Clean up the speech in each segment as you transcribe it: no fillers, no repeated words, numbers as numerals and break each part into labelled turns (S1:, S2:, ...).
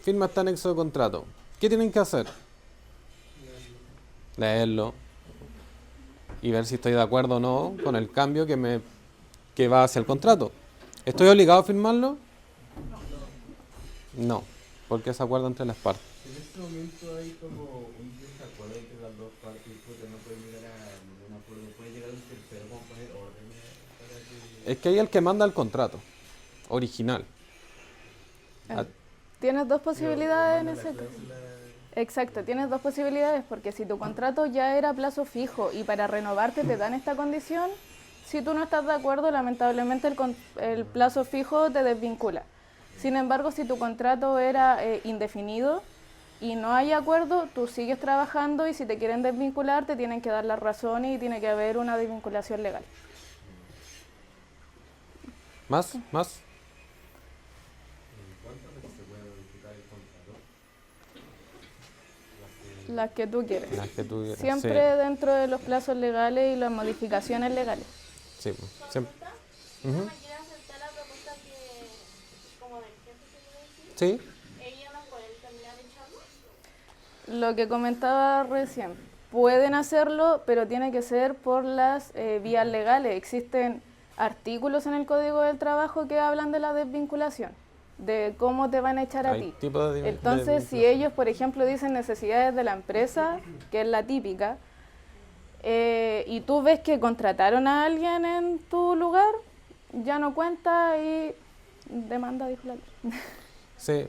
S1: firma este anexo de contrato. ¿Qué tienen que hacer? Leerlo y ver si estoy de acuerdo o no con el cambio que va hacia el contrato. ¿Estoy obligado a firmarlo? No, porque es acuerdo entre las partes.
S2: En este momento hay como un desacuerdo entre las dos partes porque no pueden llegar a ningún acuerdo. Puede llegar un tercero como poner órdenes para que...
S1: Es que hay el que manda el contrato original. Ah,
S3: Tienes dos
S2: Pero él
S3: posibilidades en
S2: manda la
S3: ese caso.
S2: cláusula...
S3: Exacto, tienes dos posibilidades porque si tu contrato ya era a plazo fijo y para renovarte te dan esta condición, si tú no estás de acuerdo, lamentablemente el plazo fijo te desvincula. Sin embargo, si tu contrato era indefinido y no hay acuerdo, tú sigues trabajando y si te quieren desvincular te tienen que dar las razones y tiene que haber una desvinculación legal.
S1: ¿Más? ¿Más?
S2: ¿En cuántas veces se puede modificar el contrato?
S3: Las que tú quieres.
S1: Las que tú quieras.
S3: Siempre dentro de los plazos legales y las modificaciones legales.
S1: Sí, sí, siempre.
S4: ¿Consulta?
S1: Ujú.
S4: ¿No me quiere aceptar la propuesta que, como del jefe se quiere decir?
S1: Sí,
S4: ¿Ella no puede terminar echando?
S3: Lo que comentaba recién, pueden hacerlo, pero tiene que ser por las vías legales. Existen artículos en el Código del Trabajo que hablan de la desvinculación, de cómo te van a echar a
S1: hay
S3: ti.
S1: tipos de
S3: Entonces, si ellos, por ejemplo, dicen necesidades de la empresa, que es la típica, y tú ves que contrataron a alguien en tu lugar, ya no cuenta y demanda, dijo la ley.
S1: Sí.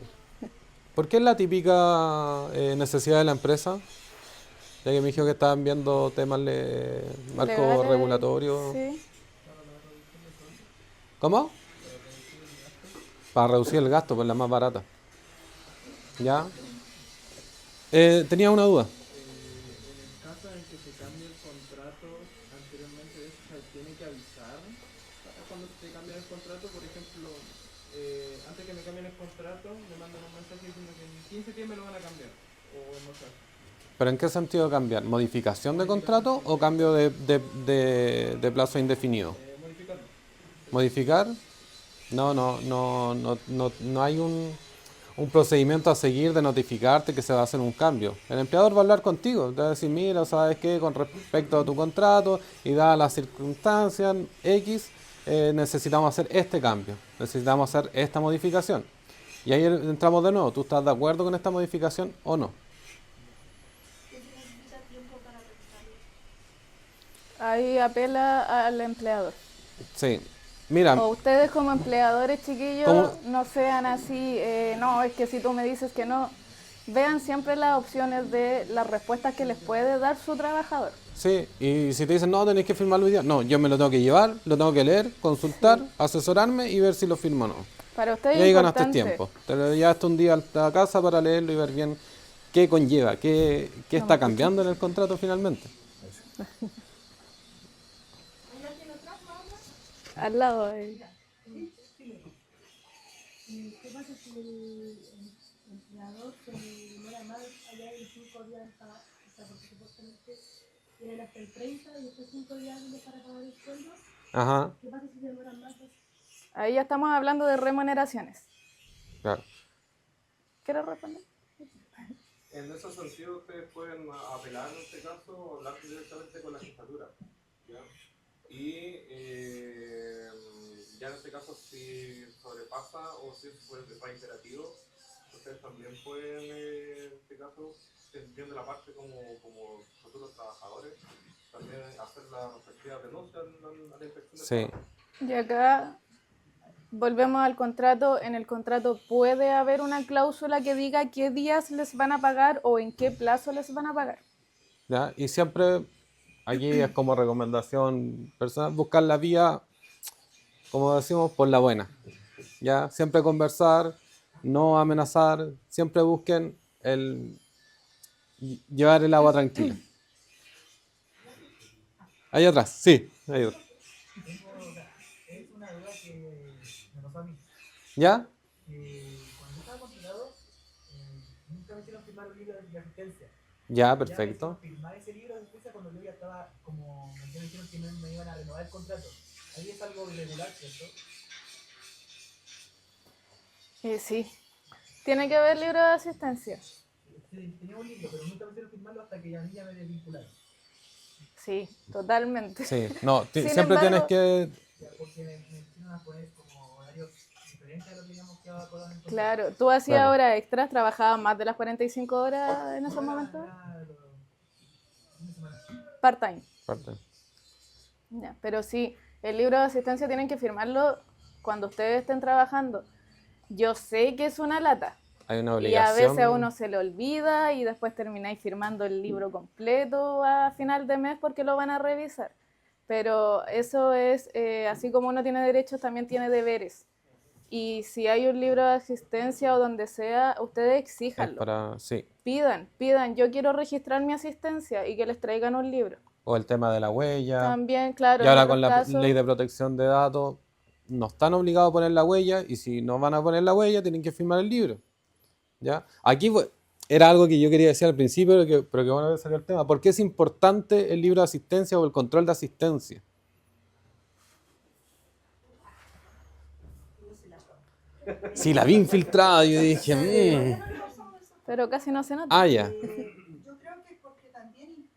S1: ¿Por qué es la típica necesidad de la empresa? Ya que me dijo que estaban viendo temas de marco
S3: Legales,
S1: regulatorio.
S3: sí.
S1: ¿Cómo? Para reducir el gasto, pues la más barata. ¿Ya? Tenía una duda.
S5: En el caso en que se cambie el contrato anteriormente de eso, se tiene que avisar cuando te cambian el contrato. Por ejemplo, antes que me cambien el contrato, me mandan un mensaje diciendo que en 15 días me lo van a cambiar. O no sé.
S1: ¿Pero en qué sentido cambiar? ¿Modificación de contrato o cambio de plazo indefinido?
S5: Modificarlo.
S1: ¿Modificar? No hay un procedimiento a seguir de notificarte que se va a hacer un cambio. El empleador va a hablar contigo, te va a decir, mira, ¿sabes qué? Con respecto a tu contrato y dadas las circunstancias X, necesitamos hacer este cambio, necesitamos hacer esta modificación. Y ahí entramos de nuevo, ¿tú estás de acuerdo con esta modificación o no?
S4: ¿Qué se necesita tiempo para revisarlo?
S3: Ahí apela al empleador.
S1: Sí. Mira,
S3: O ustedes como empleadores, chiquillos,
S1: ¿cómo?
S3: no sean así, no, es que si tú me dices que no, vean siempre las opciones de las respuestas que les puede dar su trabajador.
S1: Sí, y si te dicen, no, tenéis que firmarlo hoy día, no, yo me lo tengo que llevar, lo tengo que leer, consultar, asesorarme y ver si lo firmo o no.
S3: Para ustedes
S1: Y
S3: es
S1: ahí ganaste
S3: importante.
S1: tiempo. Te lo llevaste un día a la casa para leerlo y ver bien qué conlleva, qué está cambiando en el contrato finalmente.
S3: Al lado.
S6: ¿Qué pasa si el empleador se demora más allá de 5 días en pagar? O sea, porque supuestamente tienen hasta el 30 y después 5 días hábiles para pagar el sueldo.
S1: Ajá,
S6: ¿Qué pasa si se demoran más?
S3: Ahí ya estamos hablando de remuneraciones.
S1: claro.
S3: ¿Quieres responder?
S7: En ese sentido, ustedes pueden apelar en este caso o hablar directamente con la jefatura. ¿Ya? Y ya en este caso, si sobrepasa o si es reiterativo, ustedes también pueden, en este caso, entiende la parte como futuros trabajadores, también hacer la respectiva denuncia a la inspección de
S1: Sí,
S7: trabajo.
S3: Y acá volvemos al contrato. En el contrato puede haber una cláusula que diga qué días les van a pagar o en qué plazo les van a pagar.
S1: ¿ya? Y siempre, aquí es como recomendación personal, buscar la vía, como decimos, por la buena. ¿Ya? Siempre conversar, no amenazar, siempre busquen llevar el agua tranquila. Ahí atrás, sí, ahí atrás.
S8: Es una duda que me pasó a mí.
S1: ¿Ya?
S8: Cuando yo estaba contratado, nunca me hicieron firmar un libro de asistencia.
S1: Ya,
S8: Ya me
S1: perfecto.
S8: hicieron firmar ese libro de asistencia cuando yo ya estaba, como ya me dijeron que me iban a renovar el contrato. Ahí es algo irregular, ¿cierto?
S3: Sí. Tiene que haber libro de asistencia.
S8: Sí, tenía un libro, pero nunca me hicieron firmarlo hasta que ya me desvincularon.
S3: Sí, totalmente.
S1: Sí, no,
S3: Sin
S1: siempre tienes
S3: embargo-
S1: que...
S8: Ya, porque me hicieron a poner como horarios diferentes a lo que habíamos quedado acordado en el contrato.
S3: Claro, tú hacías
S1: Claro.
S3: horas extras, trabajabas más de las 45 horas en esos
S8: Era-
S3: momentos.
S8: era fin de semana.
S3: Part-time.
S1: Parte.
S3: Ya, pero sí, el libro de asistencia tienen que firmarlo cuando ustedes estén trabajando. Yo sé que es una lata.
S1: Hay una
S3: Y a
S1: obligación.
S3: veces a uno se le olvida y después termináis firmando el libro completo a final de mes porque lo van a revisar. Pero eso es, así como uno tiene derechos, también tiene deberes. Y si hay un libro de asistencia o donde sea, ustedes
S1: Es
S3: exíjanlo.
S1: para... Sí.
S3: Pidan, yo quiero registrar mi asistencia y que les traigan un libro.
S1: O el tema de la huella.
S3: También, claro,
S1: Y
S3: en
S1: ahora
S3: otros
S1: con la
S3: casos,
S1: ley de protección de datos, no están obligados a poner la huella, y si no van a poner la huella, tienen que firmar el libro. ¿Ya? Aquí era algo que yo quería decir al principio, pero que bueno que salió el tema. ¿Por qué es importante el libro de asistencia o el control de asistencia? Sí, la vi infiltrada, yo dije,
S3: pero casi no se nota.
S1: ah, ya.
S9: Yo creo que porque también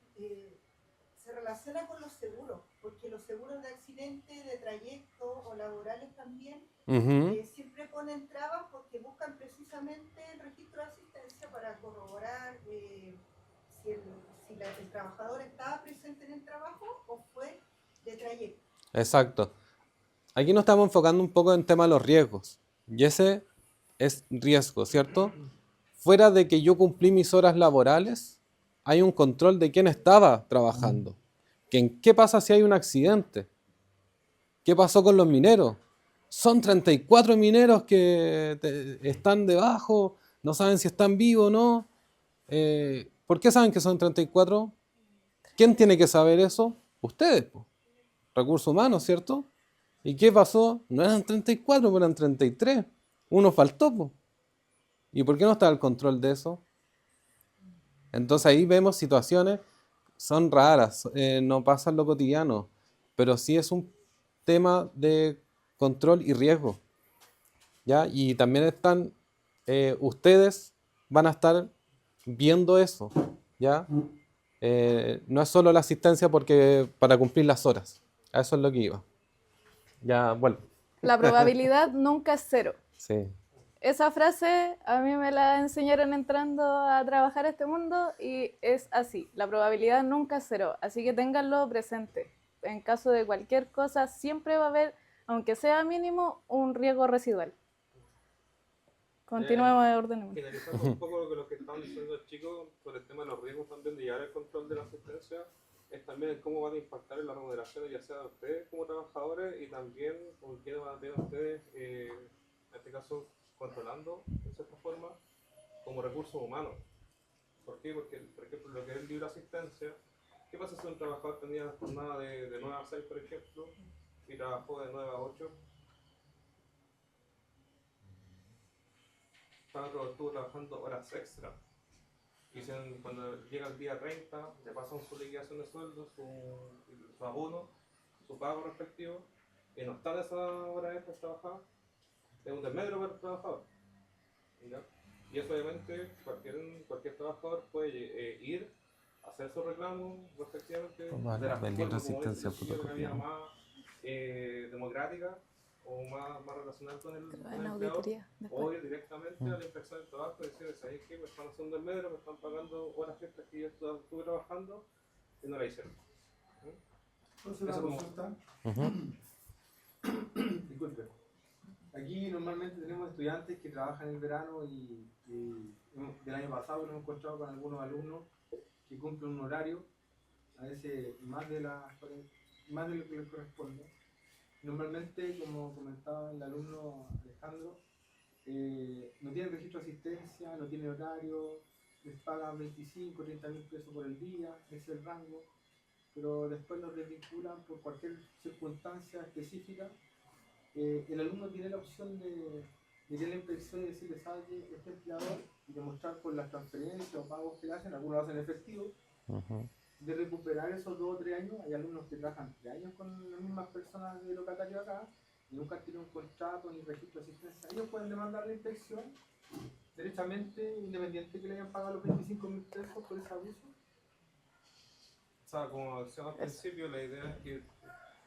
S9: se relaciona con los seguros, porque los seguros de accidente, de trayecto o laborales también
S1: Ujú.
S9: siempre ponen trabas porque buscan precisamente el registro de asistencia para corroborar si el trabajador estaba presente en el trabajo o fue de trayecto.
S1: Exacto. Aquí nos estamos enfocando un poco en tema de los riesgos. Y ese es riesgo, ¿cierto? Fuera de que yo cumplí mis horas laborales, hay un control de quién estaba trabajando. ¿Qué pasa si hay un accidente? ¿Qué pasó con los mineros? Son 34 mineros que están debajo, no saben si están vivos o no. ¿Por qué saben que son 34? ¿Quién tiene que saber eso? Ustedes, po. Recursos humanos, ¿cierto? ¿Y qué pasó? No eran 34, pero eran 33. Uno faltó, po. ¿Y por qué no está el control de eso? Entonces ahí vemos situaciones, son raras, no pasa en lo cotidiano, pero sí es un tema de control y riesgo, ¿ya? Y también están, ustedes van a estar viendo eso, ¿ya? No es solo la asistencia para cumplir las horas, a eso es lo que iba. Ya, vuelvo.
S3: La probabilidad nunca es cero.
S1: Sí.
S3: Esa frase a mí me la enseñaron entrando a trabajar a este mundo y es así, la probabilidad nunca es cero, así que ténganlo presente. En caso de cualquier cosa siempre va a haber, aunque sea mínimo, un riesgo residual. Continuemos de orden.
S7: Finalizando un poco lo que estaban diciendo los chicos sobre el tema de los riesgos también de llevar el control de la asistencia, es también cómo van a impactar en las remuneraciones, ya sea de ustedes como trabajadores y también con quién van a tener ustedes, en este caso, controlando, de cierta forma, como recursos humanos. ¿Por qué? Porque, por ejemplo, lo que es el libre asistencia, ¿qué pasa si un trabajador tenía jornada de 9 a 6, por ejemplo, y trabajó de 9 a 8? Estuvo trabajando horas extra. Y cuando llega el día 30, le pasan su liquidación de sueldo, su abono, su pago respectivo, y no están esas horas extras trabajadas, es un desmedro para el trabajador. ¿Ya? Y eso obviamente cualquier trabajador puede ir a hacer su reclamo respectivamente de la forma como es la vía más democrática o más relacional con el empleador, o ir directamente a la inspección del trabajo y decirles, ¿sabéis qué? Me están haciendo el medro, me están pagando horas extras que yo estuve trabajando y no la hicieron.
S10: Entonces, una consulta. Disculpe. Aquí normalmente tenemos estudiantes que trabajan en el verano y del año pasado nos hemos encontrado con algunos alumnos que cumplen un horario, a veces más de lo que les corresponde. Normalmente, como comentaba el alumno Alejandro, no tienen registro de asistencia, no tienen horario, les pagan 25, 30 mil pesos por el día, ese es el rango, pero después los desvinculan por cualquier circunstancia específica. El alumno tiene la opción de ir a la inspección y decirle, ¿sabe qué? Este empleador, y demostrar por las transferencias o pagos que le hacen, algunos lo hacen en efectivo, de recuperar esos 2 o 3 años. Hay alumnos que trabajan 3 años con las mismas personas de locatario acá y nunca tienen un contrato ni registro de asistencia. Ellos pueden demandar la inspección derechamente, independiente que le hayan pagado los 25.000 pesos por ese abuso?
S7: O sea, como decía al principio, la idea es que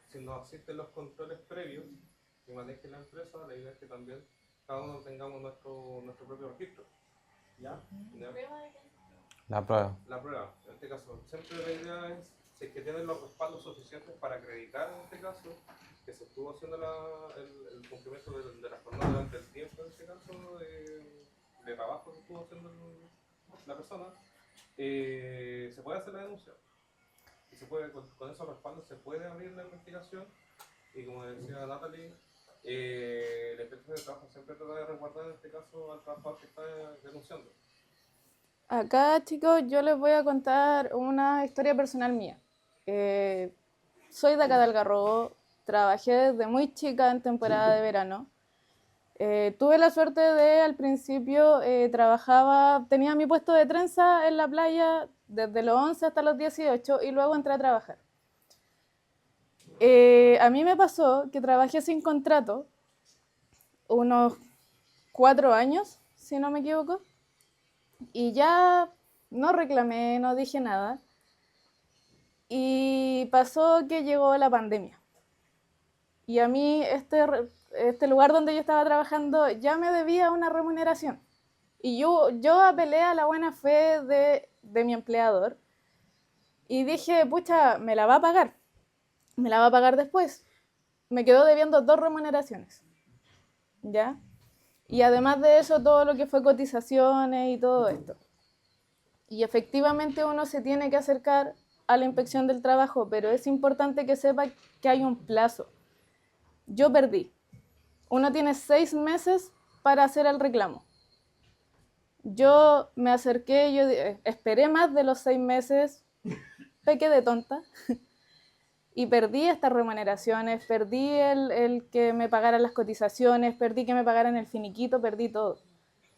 S7: si nos asisten los controles previos que maneje la empresa, la idea es que también cada uno tengamos nuestro propio registro.
S10: ¿Ya?
S7: ¿Ya?
S4: ¿Prueba de qué?
S1: La prueba.
S7: La prueba, en este caso, siempre la idea es, si es que tienen los respaldos suficientes para acreditar en este caso, que se estuvo haciendo el cumplimiento de la jornada durante el tiempo, en este caso, de trabajo que estuvo haciendo la persona, se puede hacer la denuncia. Y se puede, con esos respaldos se puede abrir la investigación y como decía Natalie, la inspección de trabajo siempre trata de resguardar en este caso al trabajador que está denunciando.
S3: Acá, chicos, yo les voy a contar una historia personal mía. Soy de acá de Algarrobo, trabajé desde muy chica en temporada de verano. Tuve la suerte de, al principio, tenía mi puesto de trenza en la playa desde los 11 hasta los 18 y luego entré a trabajar. A mí me pasó que trabajé sin contrato unos 4 años, si no me equivoco, y ya no reclamé, no dije nada. Y pasó que llegó la pandemia. Y a mí este lugar donde yo estaba trabajando ya me debía una remuneración. Y yo apelé a la buena fe de mi empleador y dije, pucha, me la va a pagar después. Me quedó debiendo 2 remuneraciones, ¿ya? Y además de eso, todo lo que fue cotizaciones y todo esto. Y efectivamente uno se tiene que acercar a la inspección del trabajo, pero es importante que sepa que hay un plazo. Yo perdí. Uno tiene 6 meses para hacer el reclamo. Yo me acerqué, yo esperé más de los 6 meses, pequé de tonta, y perdí estas remuneraciones, perdí el que me pagaran las cotizaciones, perdí que me pagaran el finiquito, perdí todo.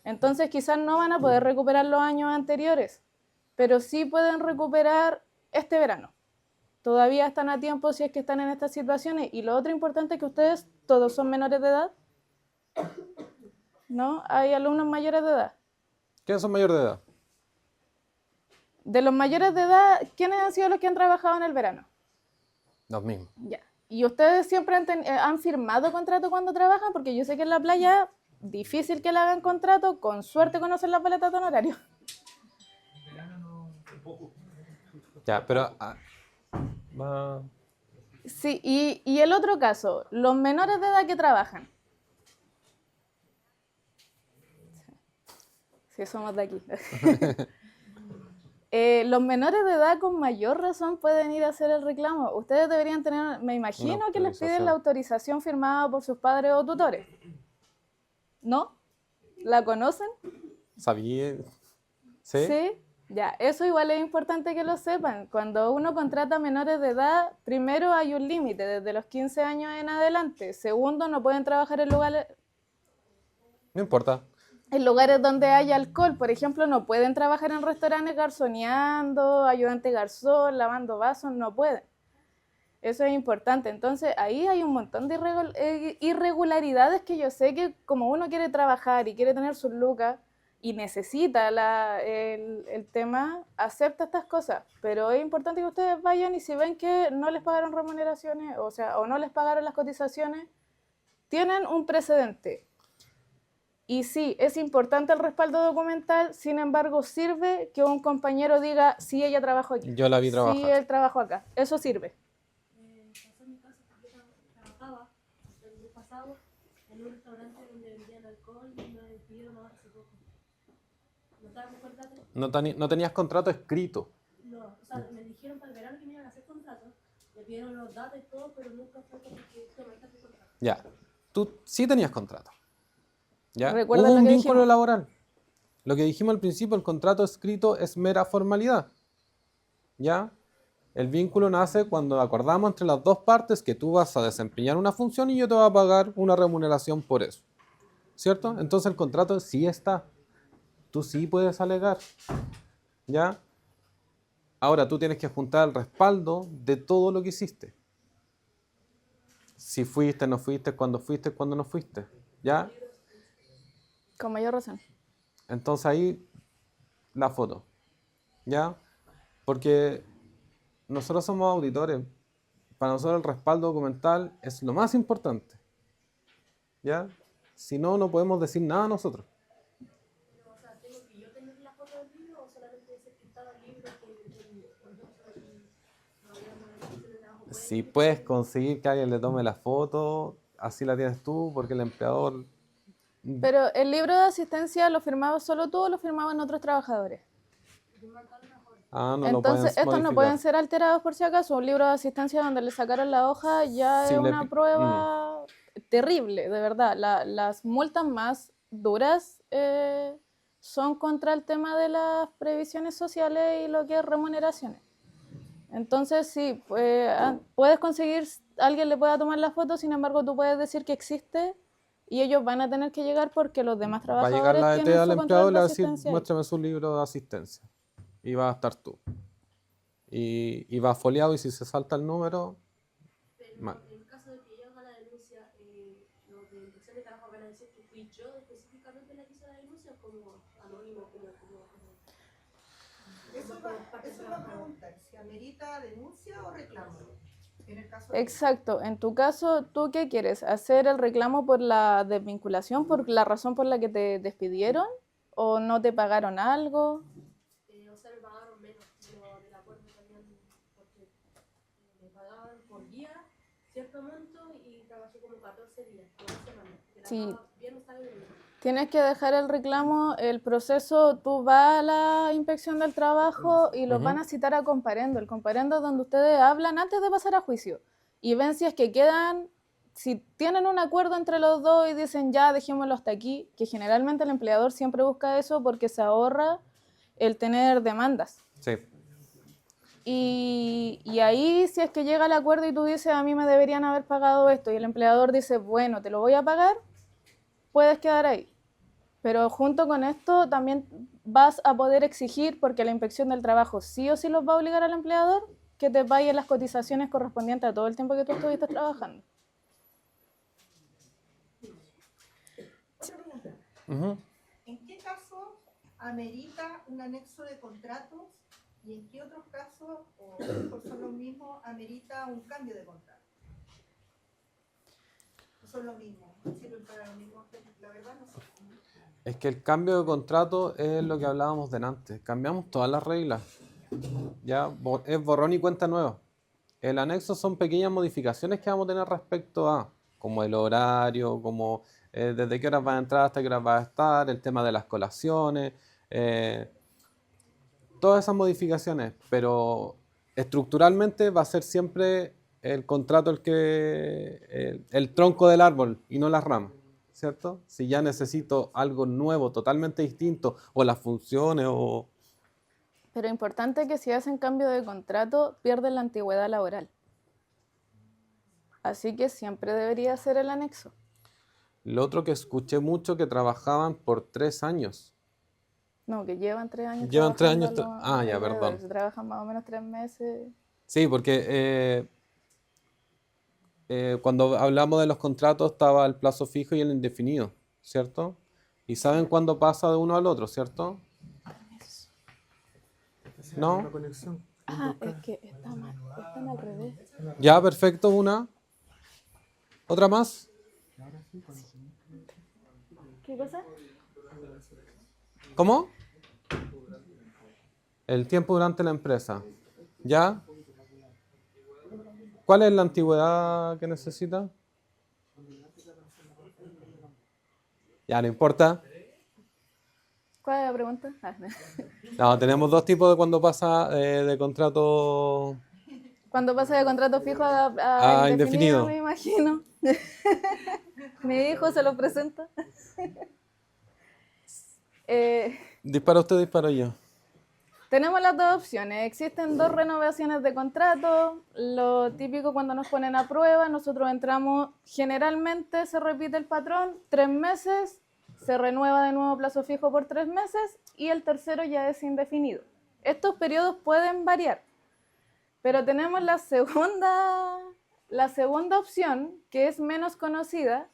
S3: Entonces quizás no van a poder recuperar los años anteriores, pero sí pueden recuperar este verano. Todavía están a tiempo si es que están en estas situaciones. Y lo otro importante es que ustedes todos son menores de edad, ¿no? Hay alumnos mayores de edad.
S1: ¿Quiénes son mayores de edad?
S3: De los mayores de edad, ¿quiénes han sido los que han trabajado en el verano?
S1: Los mismos.
S3: Ya. ¿Y ustedes siempre han firmado contrato cuando trabajan? Porque yo sé que en la playa, difícil que le hagan contrato, con suerte conocen las boletas de honorario.
S1: Ya, pero...
S3: Sí, y el otro caso, los menores de edad que trabajan. Sí, somos de aquí. Los menores de edad con mayor razón pueden ir a hacer el reclamo. Ustedes deberían tener, me imagino que les piden la autorización firmada por sus padres o tutores. ¿No? ¿La conocen?
S1: ¿Sabía? ¿Sí?
S3: Sí. Ya, eso igual es importante que lo sepan. Cuando uno contrata menores de edad, primero hay un límite, desde los 15 años en adelante. Segundo, no pueden trabajar en lugares...
S1: No importa.
S3: En lugares donde haya alcohol, por ejemplo, no pueden trabajar en restaurantes garzoneando, ayudante garzón, lavando vasos, no pueden. Eso es importante. Entonces, ahí hay un montón de irregularidades que yo sé que como uno quiere trabajar y quiere tener sus lucas y necesita el tema, acepta estas cosas. Pero es importante que ustedes vayan y si ven que no les pagaron remuneraciones, o no les pagaron las cotizaciones, tienen un precedente. Y sí, es importante el respaldo documental, sin embargo, sirve que un compañero diga, sí, ella trabajó aquí.
S1: Yo la vi trabajar.
S3: Sí, él trabajó acá. Eso sirve.
S6: Pasó en mi caso, porque yo trabajaba el mes pasado en un restaurante donde vendían alcohol y me pidieron ahora hace poco. ¿No estaba con contrato?
S1: No tenías contrato escrito.
S6: No, o sea, me dijeron para el verano que me iban a hacer contrato, me pidieron los datos y todo, pero nunca fue como que tomaste tu contrato.
S1: Ya, tú sí tenías contrato. ¿Ya?
S3: ¿Recuerdas
S1: Hubo
S3: lo
S1: un
S3: que
S1: vínculo
S3: dijimos?
S1: laboral. Lo que dijimos al principio, el contrato escrito es mera formalidad. ¿Ya? El vínculo nace cuando acordamos entre las dos partes que tú vas a desempeñar una función y yo te voy a pagar una remuneración por eso. ¿Cierto? Entonces el contrato sí está. Tú sí puedes alegar. ¿Ya? Ahora tú tienes que juntar el respaldo de todo lo que hiciste. Si fuiste, no fuiste, cuándo no fuiste. ¿Ya?
S3: Con mayor razón.
S1: Entonces ahí la foto, ¿ya? Porque nosotros somos auditores. Para nosotros el respaldo documental es lo más importante, ¿ya? Si no, no podemos decir nada nosotros.
S6: O sea, ¿tengo que yo tener la foto del libro o solamente decir que estaba el libro que por ejemplo, no había una descripción de trabajo?
S1: Si puedes conseguir que alguien le tome la foto, así la tienes tú, porque el empleador...
S3: Pero el libro de asistencia lo firmabas solo tú o lo firmaban otros trabajadores.
S1: Ah, no lo
S3: Entonces,
S1: pueden
S3: estos no
S1: modificar.
S3: pueden ser alterados por si acaso. Un libro de asistencia donde le sacaron la hoja ya
S1: Sí,
S3: es
S1: le
S3: una
S1: pi-
S3: prueba terrible, de verdad. Las multas más duras son contra el tema de las previsiones sociales y lo que es remuneraciones. Entonces, sí, puedes conseguir, alguien le pueda tomar la foto, sin embargo, tú puedes decir que existe y ellos van a tener que llegar porque los demás
S1: Va a llegar
S3: trabajadores
S1: la ET
S3: tienen
S1: al
S3: su
S1: empleado
S3: control
S1: y le
S3: de
S1: va a decir,
S3: asistencia ahí.
S1: muéstrame su libro de asistencia. Y va a estar tú. Y va foliado y si se salta el número, mal.
S6: En caso de que yo haga la denuncia, los de inspección de trabajo van a decir que fui yo específicamente la que hice la denuncia, como anónimo, como
S9: Eso va a preguntar, si amerita denuncia o reclamo. En el caso
S3: Exacto. En tu caso, ¿tú qué quieres? ¿Hacer el reclamo por la desvinculación, por la razón por la que te despidieron? ¿O no te pagaron algo?
S6: o sea, me pagaron menos, pero del acuerdo también, porque me pagaban por día cierto monto y trabajé como 14 días, por una semana. Que la
S3: Sí.
S6: paga bien, sábado y domingo.
S3: Tienes que dejar el reclamo, el proceso, tú vas a la inspección del trabajo y los van a citar a comparendo. El comparendo es donde ustedes hablan antes de pasar a juicio y ven si es que quedan, si tienen un acuerdo entre los dos y dicen ya, dejémoslo hasta aquí, que generalmente el empleador siempre busca eso porque se ahorra el tener demandas.
S1: Sí.
S3: Y ahí si es que llega el acuerdo y tú dices a mí me deberían haber pagado esto y el empleador dice bueno, te lo voy a pagar, puedes quedar ahí. Pero junto con esto también vas a poder exigir, porque la inspección del trabajo sí o sí los va a obligar al empleador, que te paguen las cotizaciones correspondientes a todo el tiempo que tú estuviste trabajando.
S9: ¿En qué caso amerita un anexo de contratos y en qué otros casos, o a lo mejor son los mismos, amerita un cambio de contrato? ¿O son los mismos? ¿Sirven para lo mismo? La verdad no sé.
S1: Es que el cambio de contrato es lo que hablábamos delante. Cambiamos todas las reglas. Ya es borrón y cuenta nueva. El anexo son pequeñas modificaciones que vamos a tener respecto a, como el horario, como desde qué horas vas a entrar hasta qué horas vas a estar, el tema de las colaciones, todas esas modificaciones, pero estructuralmente va a ser siempre el contrato el tronco del árbol y no las ramas, ¿cierto? Si ya necesito algo nuevo, totalmente distinto, o las funciones, o...
S3: Pero importante que si hacen cambio de contrato, pierden la antigüedad laboral. Así que siempre debería ser el anexo.
S1: Lo otro que escuché mucho que trabajaban por 3 años.
S3: No, que llevan 3 años.
S1: Llevan 3 años.
S3: trabajando
S1: Ah, ya,
S3: alrededor.
S1: perdón.
S3: Se trabajan más o menos 3 meses.
S1: Sí, porque cuando hablamos de los contratos estaba el plazo fijo y el indefinido, ¿cierto? Y saben cuándo pasa de uno al otro, ¿cierto? ¿No?
S10: Una conexión.
S3: Ah, es que están al revés.
S1: Ya, perfecto, una. ¿Otra más?
S3: ¿Qué cosa?
S1: ¿Cómo? El tiempo durante la empresa. ¿Ya? ¿Cuál es la antigüedad que necesita? Ya, no importa.
S3: ¿Cuál es la pregunta? Ah,
S1: No, tenemos 2 tipos de cuando pasa de contrato.
S3: Cuando pasa de contrato fijo a indefinido,
S1: indefinido.
S3: me imagino. Mi hijo se lo presenta.
S1: Dispara usted, disparo yo.
S3: Tenemos las dos opciones. Existen 2 renovaciones de contrato. Lo típico cuando nos ponen a prueba, nosotros entramos, generalmente se repite el patrón, 3 meses, se renueva de nuevo plazo fijo por 3 meses y el tercero ya es indefinido. Estos periodos pueden variar, pero tenemos la segunda opción, que es menos conocida,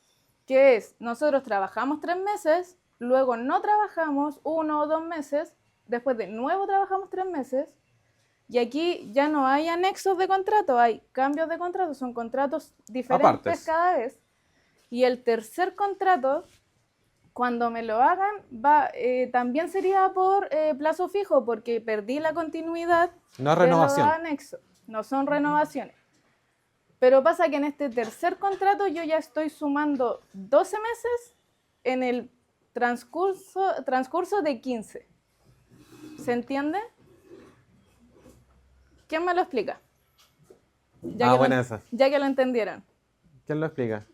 S3: que es nosotros trabajamos 3 meses, luego no trabajamos 1 o 2 meses, después de nuevo trabajamos 3 meses, y aquí ya no hay anexos de contrato, hay cambios de contrato, son contratos diferentes
S1: Apartes.
S3: cada vez. Y el tercer contrato, cuando me lo hagan, también sería por plazo fijo, porque perdí la continuidad
S1: No es
S3: de los
S1: renovación.
S3: anexos, no son renovaciones. Pero pasa que en este tercer contrato yo ya estoy sumando 12 meses en el transcurso de 15. ¿Se entiende? ¿Quién me lo explica?
S1: Buena esa.
S3: Ya que lo entendieron.
S1: ¿Quién lo explica?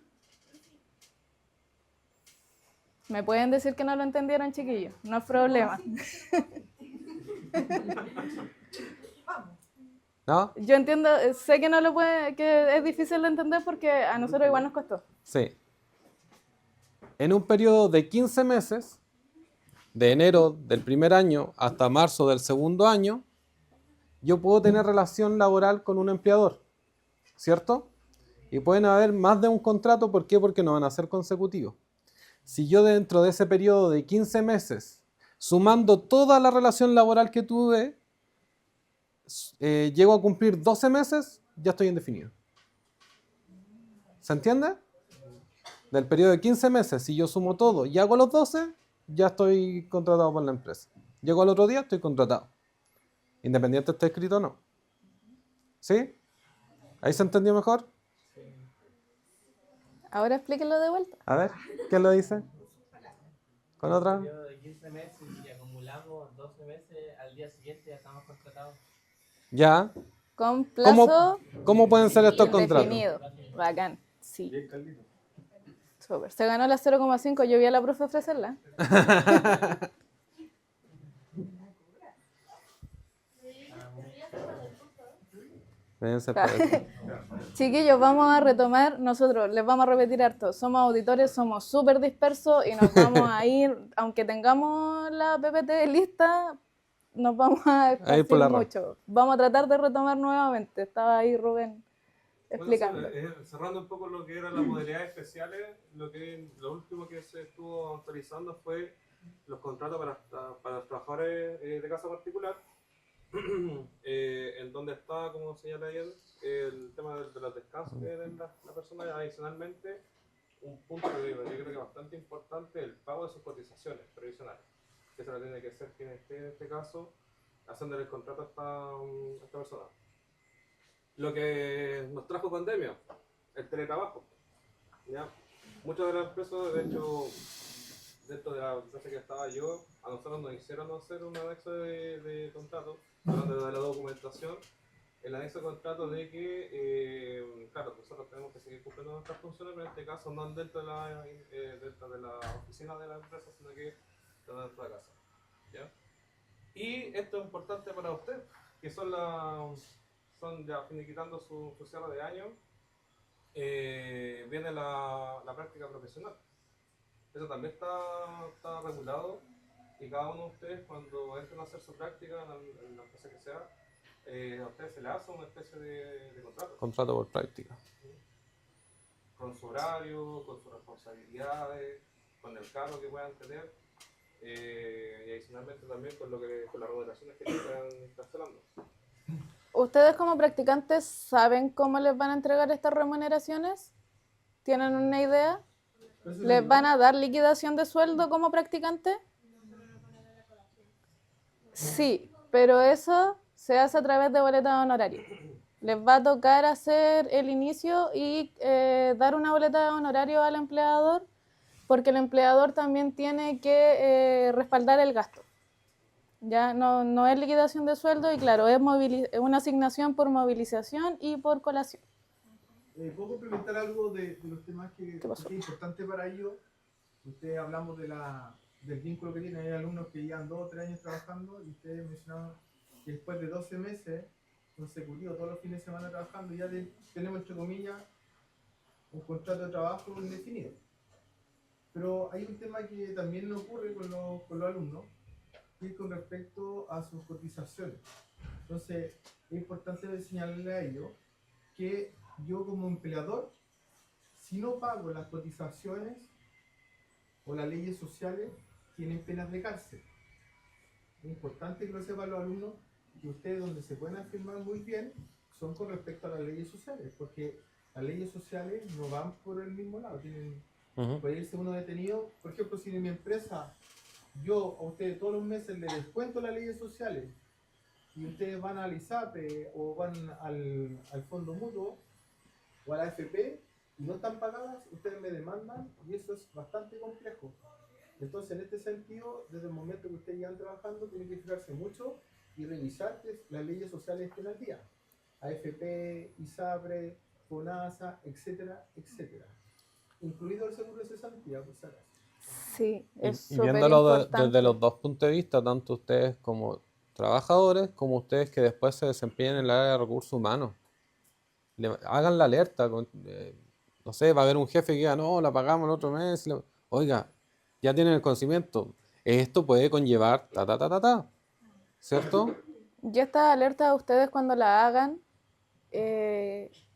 S3: ¿Me pueden decir que no lo entendieron, chiquillos? No es problema.
S1: ¿No?
S3: Yo entiendo, sé que no lo puede, que es difícil de entender porque a nosotros igual nos costó.
S1: Sí. En un periodo de 15 meses, de enero del primer año hasta marzo del segundo año, yo puedo tener relación laboral con un empleador, ¿cierto? Y pueden haber más de un contrato, ¿por qué? Porque no van a ser consecutivos. Si yo dentro de ese periodo de 15 meses, sumando toda la relación laboral que tuve, llego a cumplir 12 meses, ya estoy indefinido. ¿Se entiende? Del periodo de 15 meses, si yo sumo todo y hago los 12, ya estoy contratado por la empresa. Llego al otro día, estoy contratado. Independiente esté escrito o no. ¿Sí? ¿Ahí se entendió mejor?
S3: Ahora explíquenlo de vuelta.
S1: A ver, ¿quién lo dice? ¿Con otra?
S2: Un periodo de 15 meses y acumulamos 12 meses, al día siguiente ya estamos contratados.
S1: Ya.
S3: Con plazo
S1: ¿Cómo pueden ser estos contratos?
S3: indefinido. Bacán, sí. Súper. Se ganó la 0,5, yo vi a la profe ofrecerla. Chiquillos, vamos a retomar, nosotros les vamos a repetir harto, somos auditores, somos súper dispersos y nos vamos a ir, aunque tengamos la PPT lista, nos vamos a esparcir mucho. Vamos a tratar de retomar nuevamente, estaba ahí Rubén explicando.
S7: Bueno, cerrando un poco lo que eran las modalidades especiales, lo último que se estuvo actualizando fue los contratos para los trabajadores de casa particular, en donde está, como señala ayer, el tema de los descansos de la persona. Adicionalmente, un punto que yo creo que es bastante importante, el pago de sus cotizaciones previsionales, que se lo tiene que hacer quien esté en este caso haciéndole el contrato a esta persona. Lo que nos trajo pandemia, el teletrabajo. ¿Ya? Muchas de las empresas, de hecho, dentro de la empresa que estaba yo, a nosotros nos hicieron hacer un anexo de contrato, hablando de la documentación, el anexo de contrato de que, claro, nosotros tenemos que seguir cumpliendo nuestras funciones, pero en este caso no dentro de la oficina de la empresa, sino que dentro de nuestra casa. ¿Ya? Y esto es importante para usted, que son ya finiquitando su cierre de año, viene la práctica profesional. Eso también está regulado, y cada uno de ustedes, cuando entren a hacer su práctica en la empresa que sea, a ustedes se le hace una especie de contrato.
S1: Contrato por práctica.
S7: Con su horario, con sus responsabilidades, con el cargo que puedan tener, y adicionalmente también con las remuneraciones que están cancelando.
S3: ¿Ustedes como practicantes saben cómo les van a entregar estas remuneraciones? ¿Tienen una idea? ¿Les van a dar liquidación de sueldo como practicante? Sí, pero eso se hace a través de boleta de honorario. Les va a tocar hacer el inicio y dar una boleta de honorario al empleador, porque el empleador también tiene que respaldar el gasto. Ya no es liquidación de sueldo y claro, es una asignación por movilización y por colación.
S8: ¿Puedo complementar algo de los temas que es importante para ellos? Ustedes hablamos del vínculo que tienen. Hay alumnos que llevan 2 o 3 años trabajando y ustedes mencionaban que después de 12 meses consecutivos, todos los fines de semana trabajando, ya tenemos, entre comillas, un contrato de trabajo indefinido. Pero hay un tema que también ocurre con los alumnos, que es con respecto a sus cotizaciones. Entonces, es importante señalarle a ellos que yo como empleador, si no pago las cotizaciones o las leyes sociales, tienen penas de cárcel. Es importante que lo sepan los alumnos, que ustedes donde se pueden afirmar muy bien son con respecto a las leyes sociales, porque las leyes sociales no van por el mismo lado. Puede irse uno detenido, por ejemplo, si en mi empresa yo a ustedes todos los meses les descuento las leyes sociales y ustedes van al ISAPRE o van al Fondo Mutuo o a la AFP y no están pagadas, ustedes me demandan y eso es bastante complejo. Entonces, en este sentido, desde el momento que ustedes llevan trabajando, tienen que fijarse mucho y revisar que las leyes sociales estén al día. AFP, ISAPRE, FONASA, etcétera, etcétera. Incluido el seguro de cesantía, pues sacas.
S3: Sí, es
S1: Y
S3: súper
S1: viéndolo
S3: importante.
S1: desde los dos puntos de vista, tanto ustedes como trabajadores, como ustedes que después se desempeñen en el área de recursos humanos. Hagan la alerta. No sé, va a haber un jefe que diga, no, la pagamos el otro mes. Oiga, ya tienen el conocimiento. Esto puede conllevar ¿cierto?
S3: Y estas alertas ustedes cuando la hagan,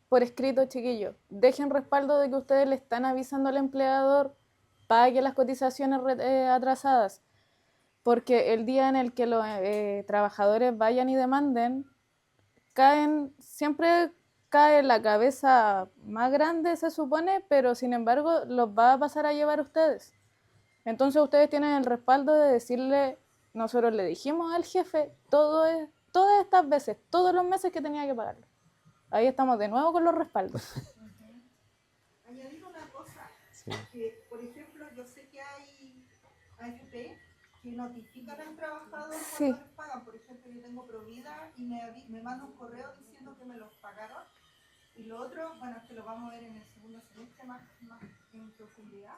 S3: por escrito, chiquillos, dejen respaldo de que ustedes le están avisando al empleador, pague las cotizaciones atrasadas, porque el día en el que los trabajadores vayan y demanden, siempre cae la cabeza más grande, se supone, pero sin embargo los va a pasar a llevar ustedes. Entonces ustedes tienen el respaldo de decirle, nosotros le dijimos al jefe todas estas veces, todos los meses que tenía que pagarlo. Ahí estamos de nuevo con los respaldos.
S9: Añadir una cosa, que por ejemplo yo sé que hay AFP que notifican al trabajador cuando les pagan. Por ejemplo, yo tengo Provida y me manda un correo diciendo que me los pagaron. Y lo otro, bueno, es que lo vamos a ver en el segundo semestre más en profundidad,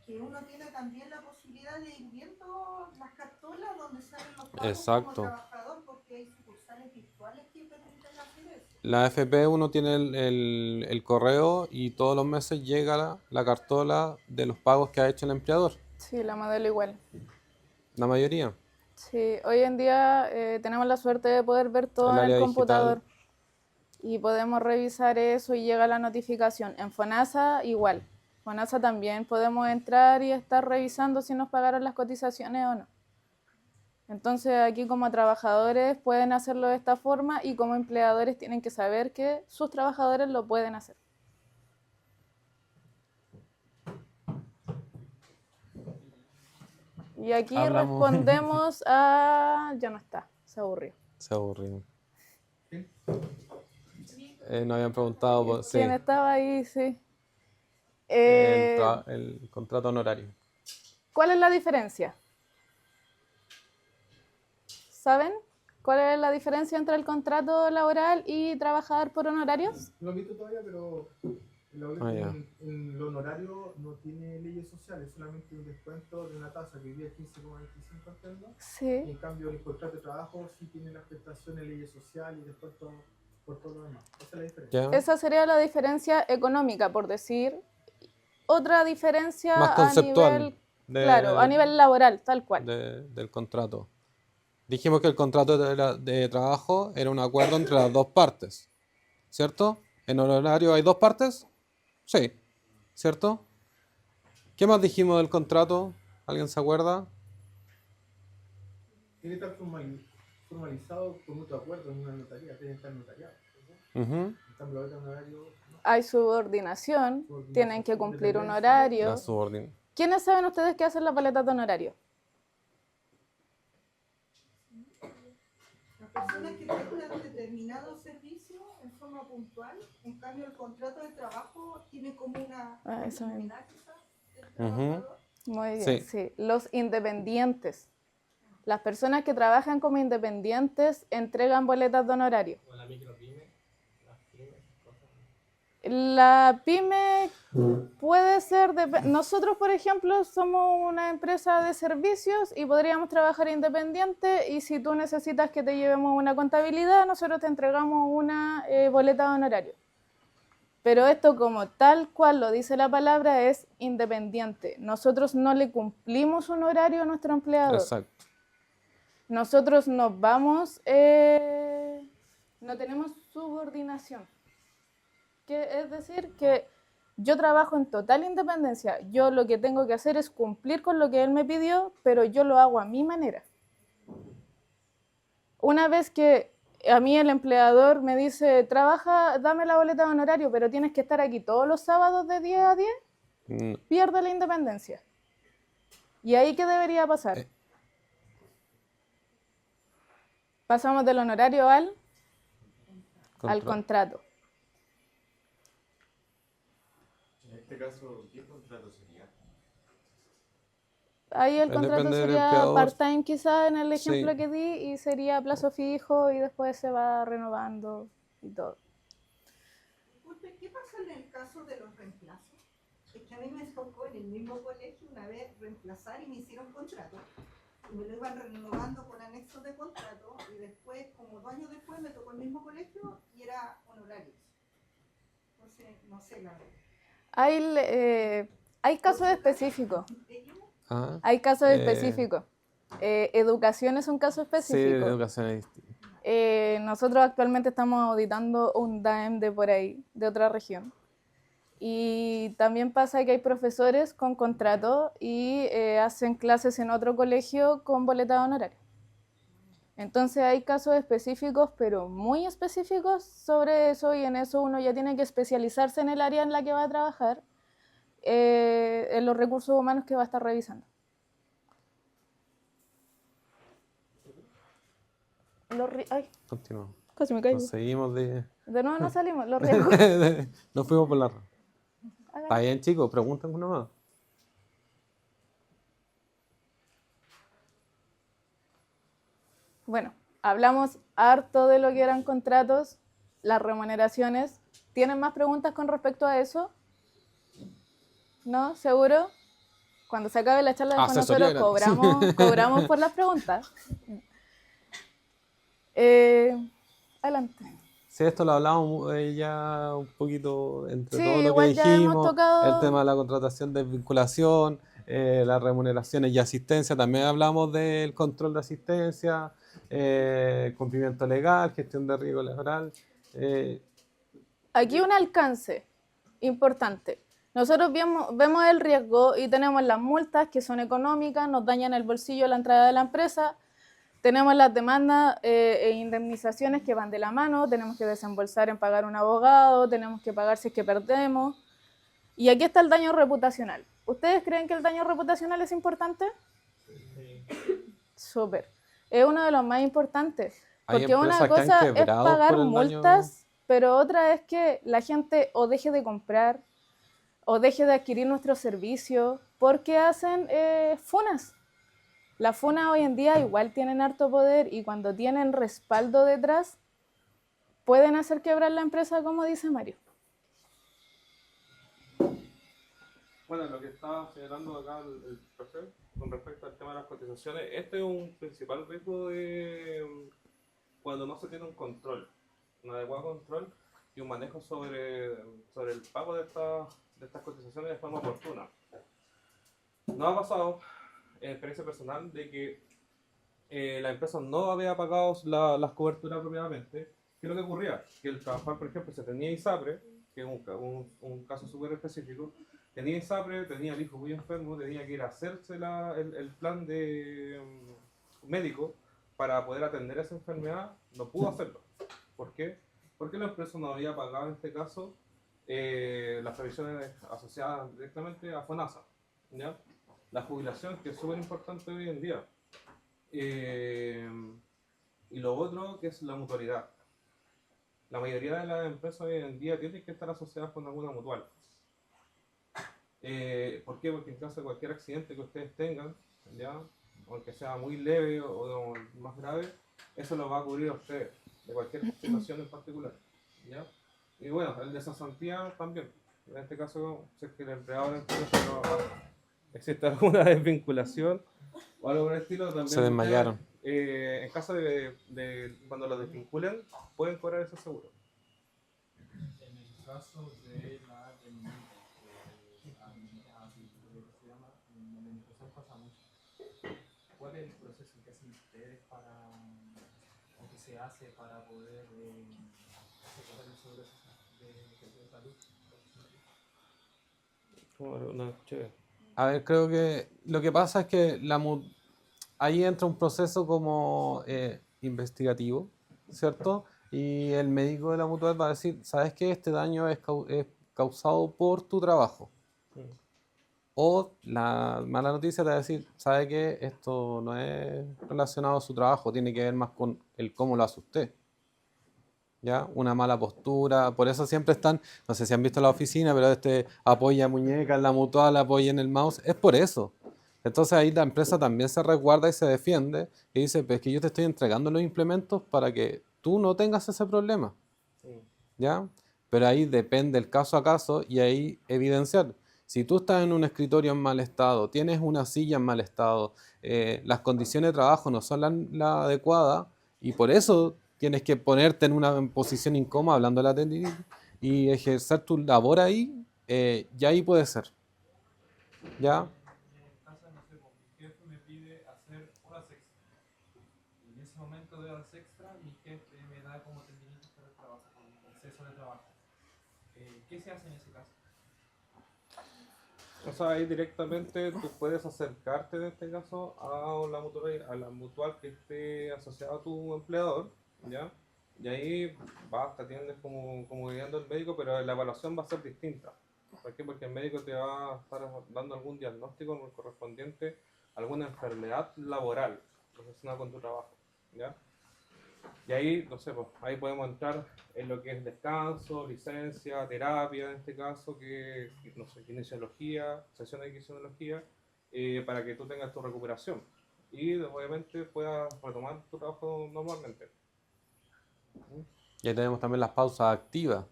S9: que uno tiene también la posibilidad de ir viendo las cartolas donde salen los pagos como trabajador, porque hay sucursales virtuales que permiten hacer eso.
S1: La AFP uno tiene el correo y todos los meses llega la cartola de los pagos que ha hecho el empleador.
S3: Sí, la modelo igual.
S1: La mayoría.
S3: Sí, hoy en día tenemos la suerte de poder ver todo en el computador. Digital. Y podemos revisar eso y llega la notificación. En FONASA igual. FONASA también podemos entrar y estar revisando si nos pagaron las cotizaciones o no. Entonces aquí como trabajadores pueden hacerlo de esta forma y como empleadores tienen que saber que sus trabajadores lo pueden hacer. Y aquí respondemos a... Ya no está, se aburrió.
S1: Se aburrió. No habían preguntado...
S3: ¿Quién estaba ahí? Sí.
S1: El contrato honorario.
S3: ¿Cuál es la diferencia? ¿Saben cuál es la diferencia entre el contrato laboral y trabajador por honorarios?
S8: No lo he visto todavía, pero el honorario no tiene leyes sociales, solamente un descuento de una tasa que hoy día es 15,25 entiendo.
S3: Sí.
S8: Y en cambio el contrato de trabajo sí tiene las prestaciones, leyes sociales y descuento por todo lo demás. Esa es la diferencia.
S3: Esa sería la diferencia económica, por decir. Otra diferencia
S1: más conceptual,
S3: a nivel laboral, tal cual.
S1: Del contrato. Dijimos que el contrato de trabajo era un acuerdo entre las dos partes, ¿cierto? ¿En honorario hay dos partes? Sí, ¿cierto? ¿Qué más dijimos del contrato? ¿Alguien se acuerda?
S8: Tiene que estar formalizado con mutuo acuerdo en una notaría, tiene que estar notariado.
S1: En
S8: cambio, ahorita honorario...
S3: Hay subordinación, tienen que cumplir un horario. ¿Quiénes saben ustedes qué hacen las paletas de honorario?
S9: Las personas que prestan determinado servicio en forma puntual, en cambio el contrato de trabajo tiene como una determinada del trabajador.
S3: Muy bien, sí. Los independientes. Las personas que trabajan como independientes entregan boletas de honorario.
S5: O la micropyme.
S3: La pyme puede ser... Nosotros, por ejemplo, somos una empresa de servicios y podríamos trabajar independiente y si tú necesitas que te llevemos una contabilidad, nosotros te entregamos una boleta de honorario. Pero esto, como tal cual lo dice la palabra, es independiente. Nosotros no le cumplimos un horario a nuestro empleador.
S1: Exacto.
S3: Nosotros nos vamos... no tenemos subordinación. Es decir, que Yo trabajo en total independencia. Yo lo que tengo que hacer es cumplir con lo que él me pidió, pero yo lo hago a mi manera. Una vez que a mí el empleador me dice, trabaja, dame la boleta de honorario, pero tienes que estar aquí todos los sábados de 10 a 10, pierde la independencia. ¿Y ahí qué debería pasar? Pasamos del honorario al contrato.
S2: En este caso, ¿qué contrato sería?
S3: Ahí el contrato
S1: Depende del
S3: sería
S1: empleador.
S3: part-time quizás en el ejemplo
S1: Sí.
S3: que di, y sería plazo fijo y después se va renovando y todo.
S9: Disculpe, ¿qué pasa en el caso de los reemplazos? Es que a mí me tocó en el mismo colegio una vez reemplazar y me hicieron contrato. Y me lo iban renovando con anexos de contrato y después, como 2 años después, me tocó el mismo colegio y era honorarios. Entonces, no sé la verdad.
S3: Hay casos específicos.
S1: Ah,
S3: Hay casos específicos. Educación es un caso
S1: sí,
S3: específico.
S1: educación es distinta.
S3: Nosotros actualmente estamos auditando un DAEM de por ahí, de otra región. Y también pasa que hay profesores con contrato y hacen clases en otro colegio con boleta de honorario. Entonces hay casos específicos, pero muy específicos sobre eso, y en eso uno ya tiene que especializarse en el área en la que va a trabajar, en los recursos humanos que va a estar revisando. Ay,
S1: Continuamos.
S3: casi me caigo.
S1: Nos seguimos de...
S3: De nuevo no salimos, los riesgos.
S1: Nos fuimos por la rama. Está bien, chicos, preguntan uno más.
S3: Bueno, hablamos harto de lo que eran contratos, las remuneraciones. ¿Tienen más preguntas con respecto a eso? ¿No? ¿Seguro? Cuando se acabe la charla después
S1: Asesoría
S3: nosotros cobramos por las preguntas. Adelante.
S1: Sí, esto lo hablamos ya un poquito entre
S3: Sí,
S1: todo lo que
S3: igual ya hemos
S1: dijimos,
S3: tocado-
S1: el tema de la contratación de vinculación, las remuneraciones y asistencia, también hablamos del control de asistencia, cumplimiento legal, gestión de riesgo laboral.
S3: Aquí un alcance importante. Nosotros vemos el riesgo y tenemos las multas que son económicas, nos dañan el bolsillo a la entrada de la empresa. Tenemos las demandas e indemnizaciones que van de la mano, tenemos que desembolsar en pagar un abogado, tenemos que pagar si es que perdemos. Y aquí está el daño reputacional. ¿Ustedes creen que el daño reputacional es importante? Súper. Es uno de los más importantes.
S1: Hay
S3: Porque una
S1: empresas que han
S3: cosa es
S1: quebrado
S3: pagar
S1: por el daño.
S3: multas, pero otra es que la gente o deje de comprar o deje de adquirir nuestros servicios porque hacen funas. Las funas hoy en día igual tienen harto poder, y cuando tienen respaldo detrás pueden hacer quebrar la empresa, como dice Mario.
S7: Bueno, lo que estaba señalando acá el profe con respecto al tema de las cotizaciones, este es un principal riesgo de cuando no se tiene un control, un adecuado control y un manejo sobre el pago de estas cotizaciones de forma oportuna. Nos ha pasado, en experiencia personal, de que la empresa no había pagado las coberturas apropiadamente. ¿Qué es lo que ocurría? Que el trabajador, por ejemplo, se tenía ISAPRE, que es un caso súper específico, tenía ISAPRE, tenía el hijo muy enfermo, tenía que ir a hacerse el plan de médico para poder atender esa enfermedad, no pudo hacerlo. ¿Por qué? Porque la empresa no había pagado en este caso las previsiones asociadas directamente a FONASA, ¿ya? La jubilación, que es súper importante hoy en día. Y lo otro, que es la mutualidad. La mayoría de las empresas hoy en día tienen que estar asociadas con alguna mutual. ¿Por qué? Porque en caso de cualquier accidente que ustedes tengan, ¿ya? Aunque sea muy leve o más grave, eso lo va a cubrir a ustedes, de cualquier situación en particular, ¿ya? Y bueno, el de cesantía también. En este caso, si es que el empleado de la empresa no existe alguna desvinculación o algo por el estilo, también
S1: Se desmayaron.
S7: en caso de cuando lo desvinculen, pueden cobrar ese seguro.
S5: En el caso de la denuncia, se llama, en la administración pasa mucho. ¿Cuál es el proceso que hacen ustedes o que se hace para poder soportar el seguro de salud?
S7: No escuché.
S1: A ver, creo que lo que pasa es que ahí entra un proceso como investigativo, ¿cierto? Y el médico de la mutual va a decir, ¿sabes qué? Este daño es causado por tu trabajo. O la mala noticia te va a decir, ¿sabe qué? Esto no es relacionado a su trabajo, tiene que ver más con el cómo lo hace usted. ¿Ya? Una mala postura, por eso siempre están, no sé si han visto la oficina, pero apoya muñeca en la mutual, apoya en el mouse, es por eso. Entonces ahí la empresa también se resguarda y se defiende y dice, pues que yo te estoy entregando los implementos para que tú no tengas ese problema, ¿ya? Pero ahí depende el caso a caso y ahí evidenciar. Si tú estás en un escritorio en mal estado, tienes una silla en mal estado, las condiciones de trabajo no son la adecuada y por eso tienes que ponerte en una posición incómoda hablando de la tendinitis y ejercer tu labor ahí, ya ahí puede ser. ¿Ya?
S5: En casa, no sé, mi jefe me pide hacer horas extra. Y en ese momento de horas extra, mi jefe me da como tendinitis para el trabajo, con exceso de trabajo. ¿Qué se hace en ese caso?
S7: O sea, ahí directamente tú puedes acercarte en este caso a la mutual que esté asociada a tu empleador, ¿ya? Y ahí vas, te atiendes como guiando el médico, pero la evaluación va a ser distinta. ¿Por qué? Porque el médico te va a estar dando algún diagnóstico correspondiente a alguna enfermedad laboral relacionada con tu trabajo, ¿ya? Y ahí, no sé, pues, ahí podemos entrar en lo que es descanso, licencia, terapia en este caso, no sé, kinesiología, sesiones de kinesiología, para que tú tengas tu recuperación y obviamente puedas retomar tu trabajo normalmente.
S1: Y ahí tenemos también las pausas activas,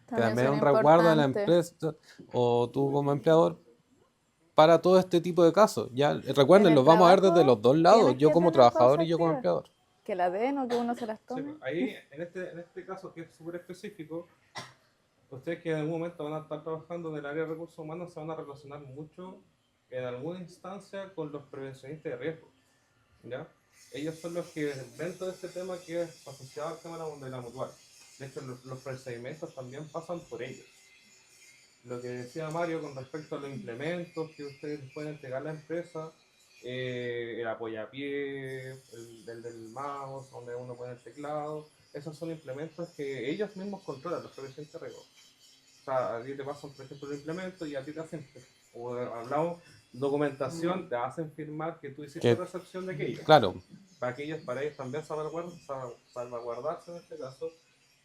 S1: que también es
S3: son
S1: un resguardo de la
S3: importantes.
S1: empresa o tú como empleador para todo este tipo de casos. Ya,
S3: En
S1: recuerden,
S3: el
S1: los vamos a ver desde
S3: trabajo
S1: los dos lados,
S3: tienes
S1: yo
S3: que
S1: como
S3: tener
S1: trabajador
S3: pausa
S1: y yo como
S3: activa.
S1: empleador.
S3: Que la den o que uno se las
S7: Sí,
S3: tome.
S7: pues, ahí, en este caso que es súper específico, ustedes que en algún momento van a estar trabajando en el área de recursos humanos se van a relacionar mucho en alguna instancia con los prevencionistas de riesgo, ¿ya? Ellos son los que dentro de este tema que es asociado al tema de la mutual. De hecho, los procedimientos también pasan por ellos. Lo que decía Mario con respecto a los implementos que ustedes pueden entregar a la empresa, el apoyapié, el del mouse, donde uno pone el teclado, esos son implementos que ellos mismos controlan, los prevencionistas de riesgo. O sea, a ti te pasan, por ejemplo, el implemento y a ti te hacen, o hablamos, documentación, te hacen firmar que tú hiciste recepción de aquello.
S1: Claro.
S7: Para ellos también salvaguardarse en este caso,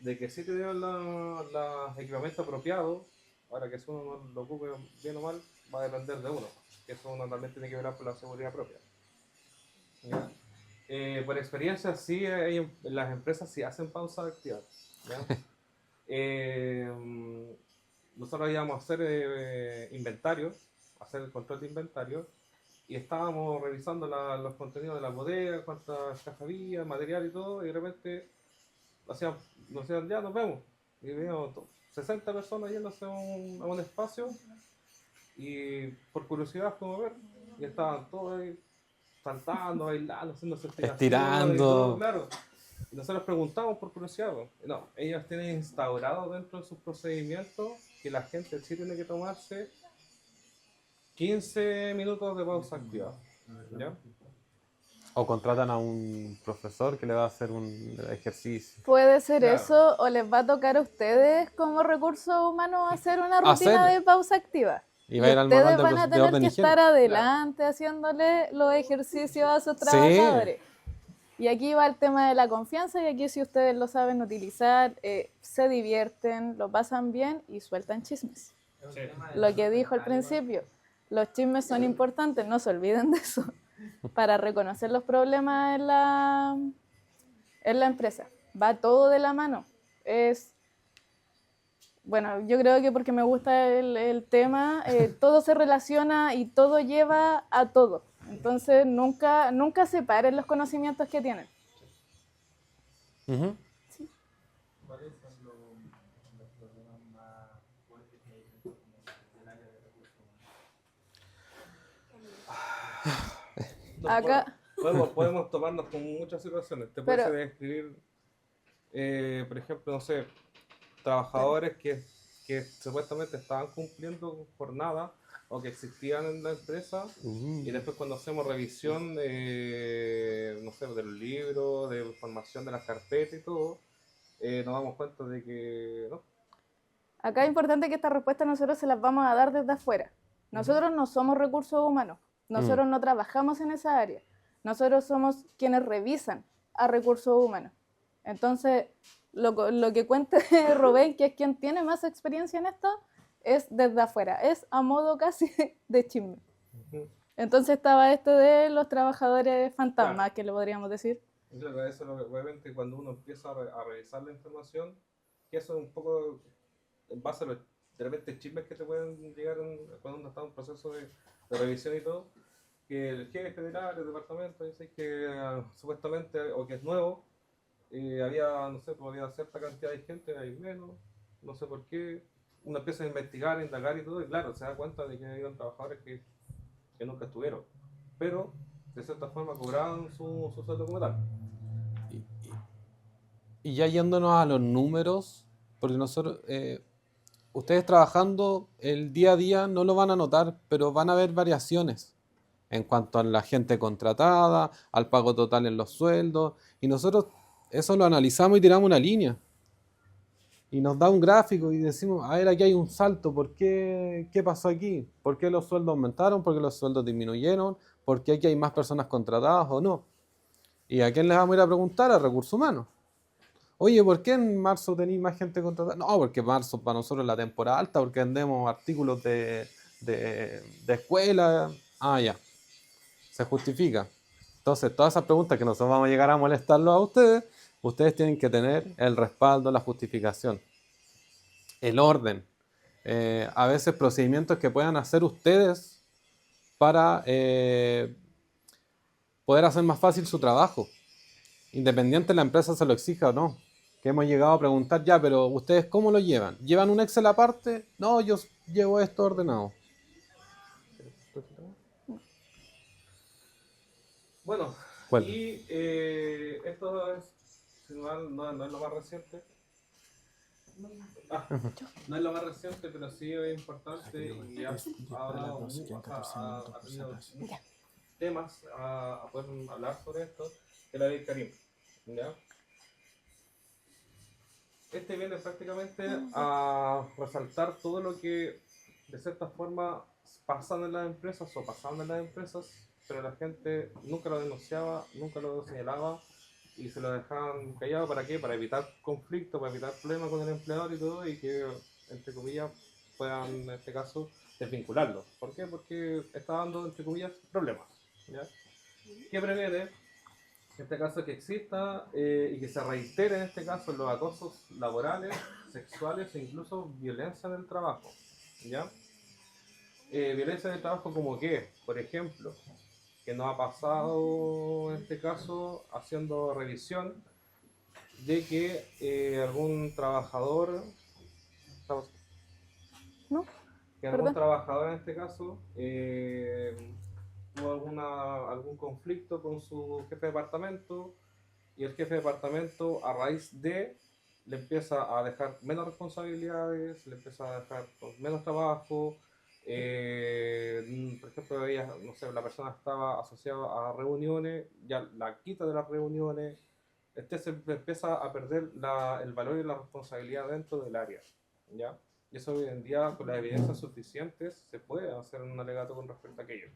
S7: de que si te dieron los equipamientos apropiados. Ahora que si uno lo ocupe bien o mal, va a depender de uno. Que eso uno también tiene que velar por la seguridad propia. Por experiencia, sí, las empresas sí hacen pausas activas. Nosotros íbamos a hacer inventario, hacer el control de inventario, y estábamos revisando los contenidos de la bodega, cuántas cajas había, material y todo, y de repente nos decían, ya nos vemos. Y vimos 60 personas yéndose a un espacio y por curiosidad fuimos a ver y estaban todos ahí saltando, bailando, haciéndose
S1: Estirando.
S7: y todo, claro. Y nosotros preguntamos por curiosidad, no, ellos tienen instaurado dentro de sus procedimientos que la gente sí tiene que tomarse 15 minutos de pausa activa, ¿ya?
S1: O contratan a un profesor que le va a hacer un ejercicio.
S3: Puede ser eso, o les va a tocar a ustedes como recursos humanos hacer una rutina de pausa activa.
S1: Y va a ir al manual
S3: ustedes van a tener que estar adelante haciéndole los ejercicios a sus trabajadores. Y aquí va el tema de la confianza, y aquí si ustedes lo saben utilizar, se divierten, lo pasan bien y sueltan chismes.
S7: Sí.
S3: Lo que dijo al principio, los chismes son importantes, no se olviden de eso, para reconocer los problemas en la empresa. Va todo de la mano. Bueno, yo creo que porque me gusta el tema, todo se relaciona y todo lleva a todo. Entonces, nunca separen los conocimientos que tienen.
S5: Sí. ¿Cuáles son los problemas más fuertes que hay en el área de recursos humanos?
S3: Acá
S7: podemos tomarnos con muchas situaciones. Te puedes describir, por ejemplo, no sé, trabajadores que que supuestamente estaban cumpliendo jornada o que existían en la empresa, y después cuando hacemos revisión no sé, de los libros, de información de las carpetas y todo, nos damos cuenta de que no.
S3: Acá es importante que esta respuesta nosotros se las vamos a dar desde afuera. Nosotros no somos recursos humanos, nosotros no trabajamos en esa área, nosotros somos quienes revisan a recursos humanos. Entonces, lo que cuente Rubén, que es quien tiene más experiencia en esto, es desde afuera, es a modo casi de chisme. Entonces estaba esto de los trabajadores fantasmas, claro, que le podríamos decir.
S7: Claro, eso es lo que obviamente cuando uno empieza a revisar la información, que eso es un poco en base a los de repente chismes que te pueden llegar cuando uno está en un proceso de revisión y todo, que el jefe federal del departamento dice que supuestamente, o que es nuevo, había, no sé, pues había cierta cantidad de gente, hay menos, no sé por qué. Uno empieza a investigar, a indagar y todo, y claro, se da cuenta de que había trabajadores que nunca estuvieron, pero de cierta forma cobraban su sueldo como tal.
S1: Y ya yéndonos a los números, porque nosotros, ustedes trabajando el día a día no lo van a notar, pero van a haber variaciones en cuanto a la gente contratada, al pago total en los sueldos, y nosotros eso lo analizamos y tiramos una línea. Y nos da un gráfico y decimos, a ver, aquí hay un salto, ¿por qué? ¿Qué pasó aquí? ¿Por qué los sueldos aumentaron? ¿Por qué los sueldos disminuyeron? ¿Por qué aquí hay más personas contratadas o no? ¿Y a quién les vamos a ir a preguntar? A recursos humanos. Oye, ¿por qué en marzo tenéis más gente contratada? No, porque marzo para nosotros es la temporada alta, porque vendemos artículos de escuela. Ah, ya. Se justifica. Entonces, todas esas preguntas que nosotros vamos a llegar a molestarlos a ustedes tienen que tener el respaldo, la justificación, el orden. A veces procedimientos que puedan hacer ustedes para poder hacer más fácil su trabajo, independiente la empresa se lo exija o no. Que hemos llegado a preguntar, ya, pero ¿ustedes cómo lo llevan? ¿Llevan un Excel aparte? No, yo llevo esto ordenado.
S7: Bueno,
S1: ¿cuál?
S7: Y esto es, no es lo más reciente. No es lo más reciente, pero sí es importante y ha dado ha tenido muchos temas a poder hablar sobre esto, que la ley Karim. ¿Ya? Este viene prácticamente a resaltar todo lo que de cierta forma pasan en las empresas o pasaban en las empresas, pero la gente nunca lo denunciaba, nunca lo señalaba y se lo dejaban callado. ¿Para qué? Para evitar conflictos, para evitar problemas con el empleador y todo, y que, entre comillas, puedan, en este caso, desvincularlo. ¿Por qué? Porque está dando, entre comillas, problemas. ¿Ya? ¿Qué previene? En este caso, que exista y que se reitere, en este caso, los acosos laborales, sexuales e incluso violencia en el trabajo. ¿Ya? Violencia en el trabajo como que, por ejemplo, que nos ha pasado en este caso haciendo revisión de que algún trabajador trabajador en este caso tuvo algún conflicto con su jefe de departamento, y el jefe de departamento a raíz de le empieza a dejar menos responsabilidades, le empieza a dejar menos trabajo. Por ejemplo, ella, no sé, la persona estaba asociada a reuniones, ya la quita de las reuniones, se empieza a perder el valor y la responsabilidad dentro del área, ¿ya? Y eso hoy en día, con las evidencias suficientes, se puede hacer un alegato con respecto a aquello.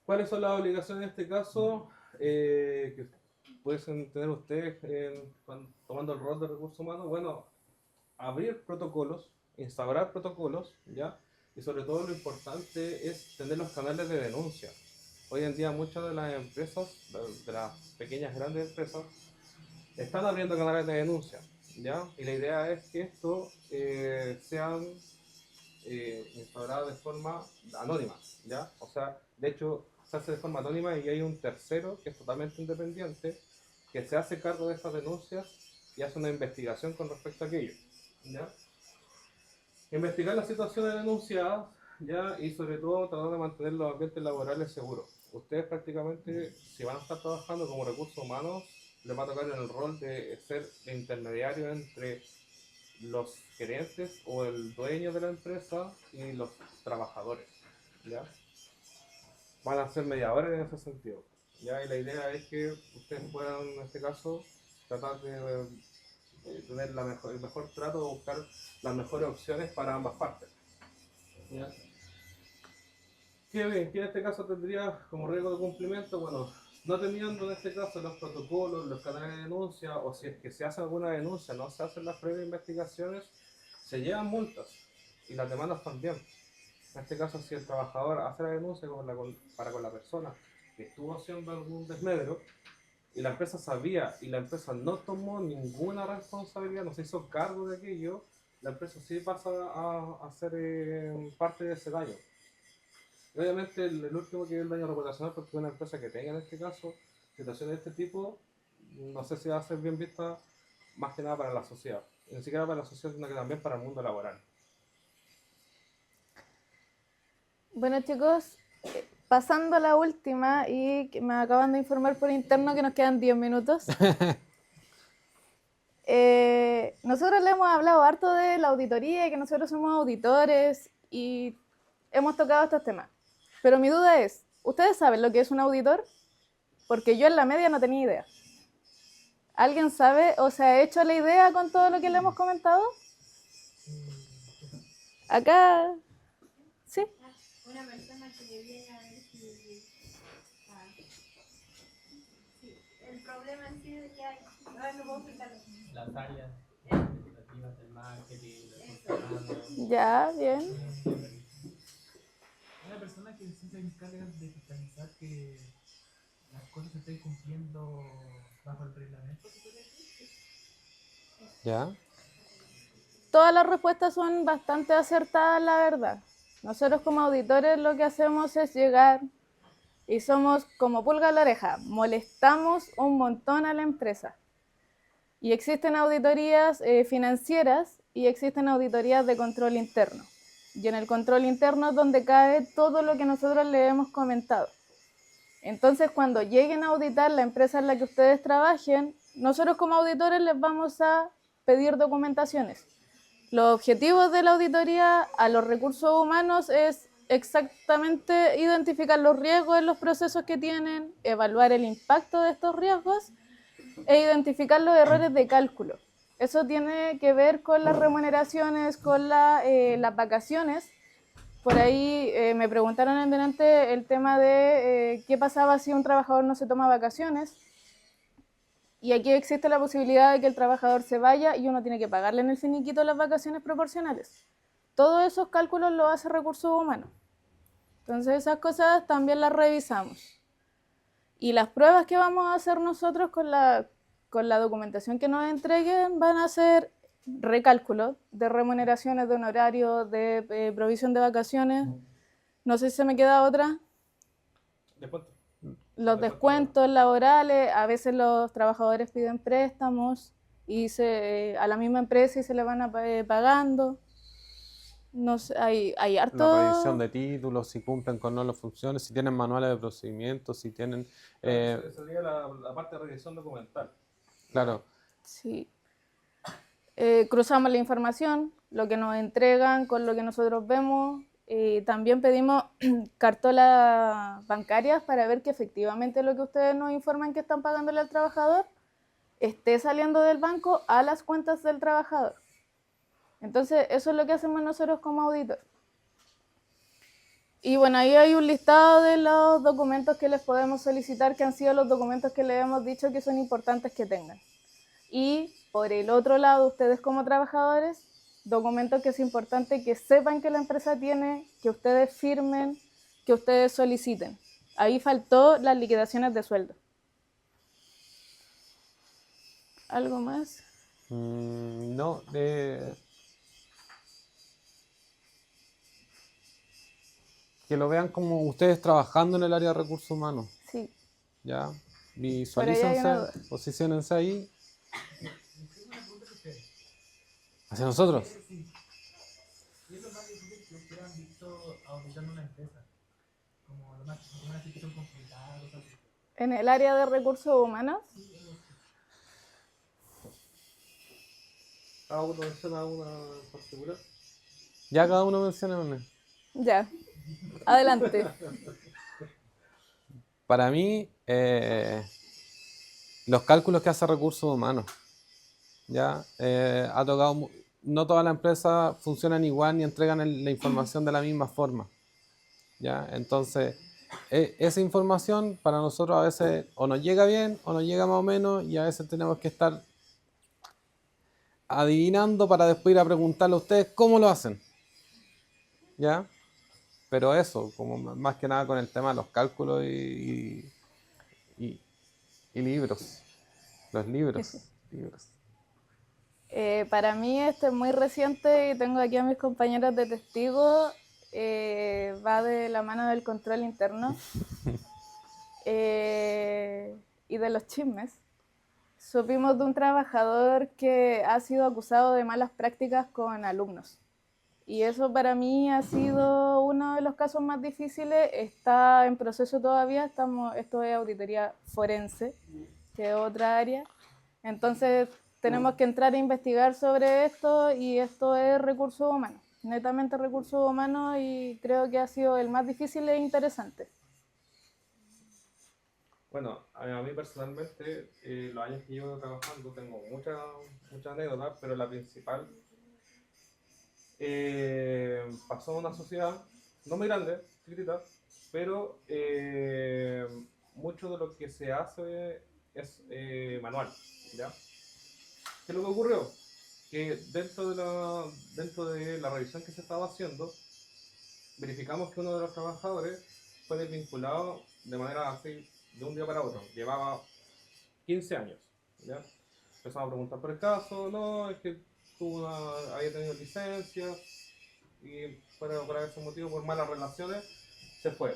S7: ¿Cuáles son las obligaciones en este caso que pueden tener ustedes tomando el rol de recursos humanos? Bueno, abrir protocolos, instaurar protocolos, ¿ya? Y sobre todo lo importante es tener los canales de denuncia. Hoy en día muchas de las empresas, de las pequeñas grandes empresas, están abriendo canales de denuncia, ¿ya? Y la idea es que esto sean instaurados de forma anónima, ¿ya? O sea, de hecho, se hace de forma anónima y hay un tercero que es totalmente independiente, que se hace cargo de estas denuncias y hace una investigación con respecto a aquello, ¿ya? Investigar las situaciones denunciadas, ¿ya? Y sobre todo tratar de mantener los ambientes laborales seguros. Ustedes prácticamente, si van a estar trabajando como recursos humanos, les va a tocar el rol de ser intermediario entre los gerentes o el dueño de la empresa y los trabajadores, ¿ya? Van a ser mediadores en ese sentido, ¿ya? Y la idea es que ustedes puedan, en este caso, tratar de tener el mejor trato, de buscar las mejores opciones para ambas partes, ¿ya? ¿Qué en este caso tendría como riesgo de cumplimiento? Bueno, no teniendo en este caso los protocolos, los canales de denuncia, o si es que se hace alguna denuncia, no se hacen las previas investigaciones, se llevan multas y las demandas también. En este caso, si el trabajador hace la denuncia para con la persona que estuvo haciendo algún desmedro y la empresa sabía y la empresa no tomó ninguna responsabilidad, no se hizo cargo de aquello, la empresa sí pasa a ser parte de ese daño. Y obviamente el último que es el daño reputacional, porque una empresa que tenga en este caso situaciones de este tipo, no sé si va a ser bien vista más que nada para la sociedad, ni siquiera para la sociedad, sino que también para el mundo laboral.
S3: Bueno, chicos, pasando a la última, y que me acaban de informar por interno que nos quedan 10 minutos. Nosotros le hemos hablado harto de la auditoría y que nosotros somos auditores y hemos tocado estos temas. Pero mi duda es, ¿ustedes saben lo que es un auditor? Porque yo en la media no tenía idea. ¿Alguien sabe o se ha hecho la idea con todo lo que le hemos comentado? Acá, sí.
S4: Una persona que viene a ver si el problema en sí de que hay. A ver, no puedo explicarlo.
S2: Las áreas administrativas del marketing, de recursos humanos.
S3: Ya, bien.
S5: Una persona que sí se encarga de fiscalizar que las cosas se estén cumpliendo bajo el reglamento.
S1: ¿Ya?
S3: Todas las respuestas son bastante acertadas, la verdad. Nosotros como auditores lo que hacemos es llegar y somos como pulga a la oreja, molestamos un montón a la empresa. Y existen auditorías financieras y existen auditorías de control interno. Y en el control interno es donde cae todo lo que nosotros le hemos comentado. Entonces, cuando lleguen a auditar la empresa en la que ustedes trabajen, nosotros como auditores les vamos a pedir documentaciones. Los objetivos de la auditoría a los recursos humanos es exactamente identificar los riesgos en los procesos que tienen, evaluar el impacto de estos riesgos e identificar los errores de cálculo. Eso tiene que ver con las remuneraciones, con las vacaciones. Por ahí me preguntaron en delante el tema de qué pasaba si un trabajador no se toma vacaciones. Y aquí existe la posibilidad de que el trabajador se vaya y uno tiene que pagarle en el finiquito las vacaciones proporcionales. Todos esos cálculos los hace Recursos Humanos. Entonces esas cosas también las revisamos. Y las pruebas que vamos a hacer nosotros con la documentación que nos entreguen van a ser recálculos de remuneraciones, de honorario, de provisión de vacaciones. No sé si se me queda otra.
S7: Descuento.
S3: Los descuentos laborales, a veces los trabajadores piden préstamos y a la misma empresa y se le van pagando. No sé, hay harto...
S1: La revisión de títulos, si cumplen con no las funciones, si tienen manuales de procedimientos, si tienen...
S7: Eso sería la parte de revisión documental.
S1: Claro.
S3: Sí. Cruzamos la información, lo que nos entregan con lo que nosotros vemos. También pedimos cartolas bancarias para ver que efectivamente lo que ustedes nos informan que están pagándole al trabajador esté saliendo del banco a las cuentas del trabajador. Entonces, eso es lo que hacemos nosotros como auditor. Y bueno, ahí hay un listado de los documentos que les podemos solicitar, que han sido los documentos que les hemos dicho que son importantes que tengan. Y por el otro lado, ustedes como trabajadores, documentos que es importante que sepan que la empresa tiene, que ustedes firmen, que ustedes soliciten. Ahí faltó las liquidaciones de sueldo. ¿Algo más?
S1: No, que lo vean como ustedes trabajando en el área de recursos humanos.
S3: Sí.
S1: Ya, visualícense, posiciónense ahí. ¿Hacia nosotros?
S5: Sí. Y es lo más difícil que ustedes han visto auditando una empresa. Como una situación complicada, cosas así.
S3: ¿En el área de recursos humanos?
S7: ¿Cada uno menciona una en particular?
S1: Ya cada uno menciona una.
S3: Ya, adelante.
S1: Para mí, los cálculos que hace recursos humanos. ¿Ya? Ha tocado, no todas las empresas funcionan igual ni entregan la información de la misma forma. ¿Ya? Entonces, esa información para nosotros a veces o nos llega bien o nos llega más o menos, y a veces tenemos que estar adivinando para después ir a preguntarle a ustedes cómo lo hacen. ¿Ya? Pero eso, como más que nada con el tema de los cálculos y libros. Los libros.
S3: Para mí esto es muy reciente y tengo aquí a mis compañeros de testigos. Va de la mano del control interno y de los chismes. Supimos de un trabajador que ha sido acusado de malas prácticas con alumnos. Y eso para mí ha sido uno de los casos más difíciles. Está en proceso todavía. Esto es auditoría forense, que es otra área. Entonces tenemos que entrar a investigar sobre esto, y esto es recursos humanos, netamente recursos humanos, y creo que ha sido el más difícil e interesante.
S7: Bueno, a mí personalmente, los años que llevo trabajando, tengo muchas anécdotas, pero la principal pasó en una sociedad no muy grande, chiquitita, pero mucho de lo que se hace es manual, ¿ya? ¿Qué es lo que ocurrió? Que dentro de la revisión que se estaba haciendo, verificamos que uno de los trabajadores fue desvinculado de manera así, de un día para otro. Llevaba 15 años, ¿ya? Empezamos a preguntar por el caso, no, es que había tenido licencia, y por ese motivo, por malas relaciones, se fue.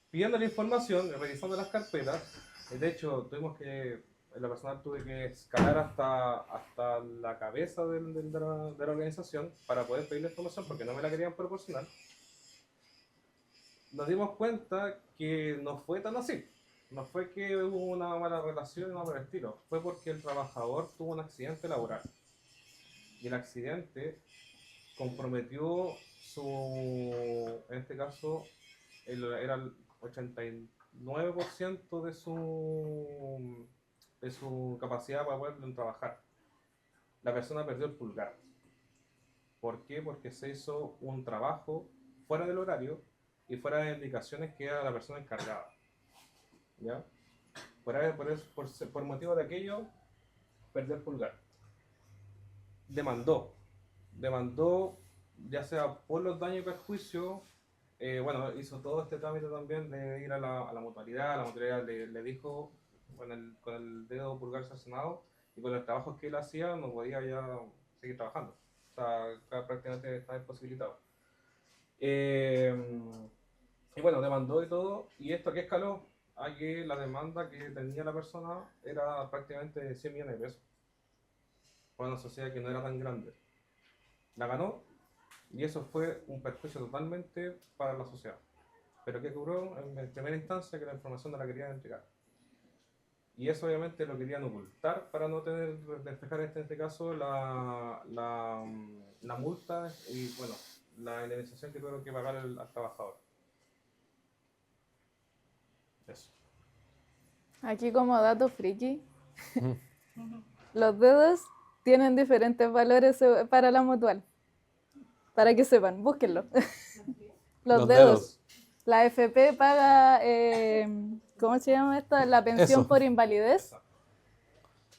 S7: Pidiendo la información, revisando las carpetas, de hecho, en la personal tuve que escalar hasta la cabeza de la organización para poder pedir la información porque no me la querían proporcionar. Nos dimos cuenta que no fue tan así. No fue que hubo una mala relación o nada por el estilo. Fue porque el trabajador tuvo un accidente laboral. Y el accidente comprometió en este caso, era el 89% de su capacidad para poder trabajar. La persona perdió el pulgar. ¿Por qué? Porque se hizo un trabajo fuera del horario y fuera de indicaciones que era la persona encargada. ¿Ya? Por motivo de aquello, perdió el pulgar. Demandó, ya sea por los daños y perjuicios. Hizo todo este trámite también de ir a la mutualidad. La mutualidad le dijo con el dedo pulgar sancionado, y con los trabajos que él hacía no podía ya seguir trabajando. O sea, prácticamente estaba imposibilitado. Y bueno, demandó y todo, y esto que escaló a que la demanda que tenía la persona era prácticamente de 100 millones de pesos. Para una sociedad que no era tan grande. La ganó, y eso fue un perjuicio totalmente para la sociedad. Pero ¿qué ocurrió? En primera instancia, que la información no la querían entregar. Y eso obviamente lo querían ocultar para no despejar en este caso la multa y bueno, la indemnización que tuvieron que pagar al trabajador. Eso.
S3: Aquí como dato friki, los dedos tienen diferentes valores para la mutual. Para que sepan, búsquenlo. Los dedos. La AFP paga, ¿cómo se llama esto? La pensión por invalidez.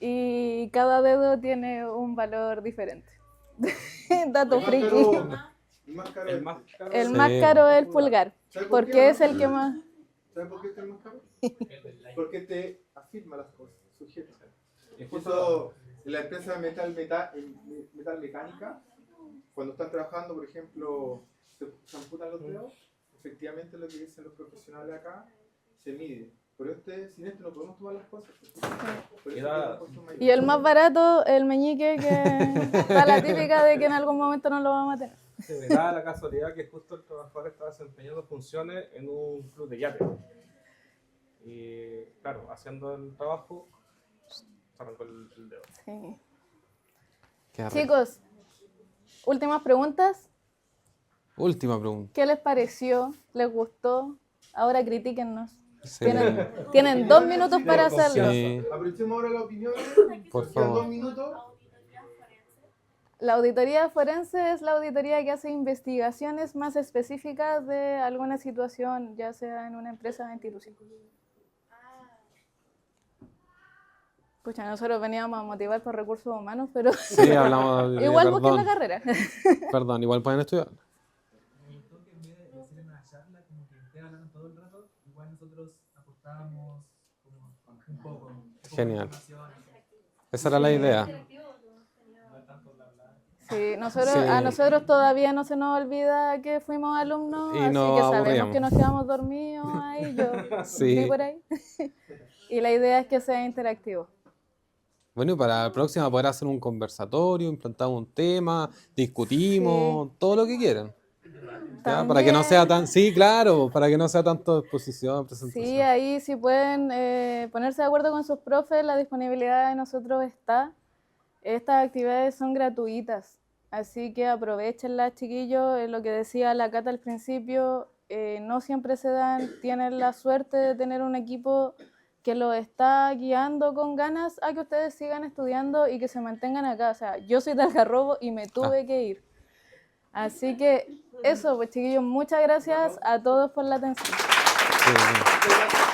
S3: Y cada dedo tiene un valor diferente. Dato friki. El más caro es el pulgar. Porque es el que más...
S8: ¿Sabes por qué es el más caro? Porque te afirma las cosas, sujeta. Incluso en la empresa metal mecánica, cuando están trabajando, por ejemplo, se amputan los dedos, efectivamente lo que dicen los profesionales acá se mide. Pero sin esto no podemos tomar las cosas.
S3: Y el más barato, el meñique, que está la típica de que en algún momento no lo vamos a tener.
S7: Se me da la casualidad que justo el trabajador estaba desempeñando funciones en un club de yate. Y claro, haciendo el trabajo, se arrancó el dedo.
S3: Sí.
S1: Qué rico.
S3: Chicos, últimas preguntas.
S1: Última pregunta.
S3: ¿Qué les pareció? ¿Les gustó? Ahora critíquennos.
S1: Sí.
S3: Tienen 2 minutos para hacerlo.
S1: Sí.
S8: Aprovechemos ahora las opiniones.
S1: Por
S8: Quedan
S1: favor.
S8: 2 minutos.
S3: La auditoría forense es la auditoría que hace investigaciones más específicas de alguna situación, ya sea en una empresa o institución. Pucha, nosotros veníamos a motivar por recursos humanos, pero
S1: Sí, hablamos de
S3: igual busquen la
S1: perdón.
S3: carrera.
S1: Perdón, igual pueden estudiar.
S11: Me gustó que en vez de hacer una charla, como que ustedes hablaron todo el rato, igual nosotros aportábamos como un poco de
S1: Genial.
S11: información.
S1: Esa era la idea.
S11: No es tanto bla bla.
S3: Sí, nosotros,
S1: Sí.
S3: a nosotros todavía no se nos olvida que fuimos alumnos,
S1: Y
S3: así
S1: nos
S3: que sabemos
S1: aburríamos.
S3: que nos quedamos dormidos ahí, yo
S1: Sí.
S3: vi por ahí. Y la idea es que sea interactivo.
S1: Bueno, y para la próxima poder hacer un conversatorio, implantamos un tema, discutimos, todo lo que quieran. ¿Ya? Para que no sea tan, sí, claro, para que no sea tanto exposición, presentación.
S3: Sí, ahí si pueden ponerse de acuerdo con sus profes, la disponibilidad de nosotros está. Estas actividades son gratuitas, así que aprovechenlas, chiquillos. Lo que decía la Cata al principio, no siempre se dan, tienen la suerte de tener un equipo que los está guiando con ganas a que ustedes sigan estudiando y que se mantengan acá. O sea, yo soy de Algarrobo y me tuve que ir. Así que eso, pues chiquillos, muchas gracias a todos por la atención.
S1: Sí.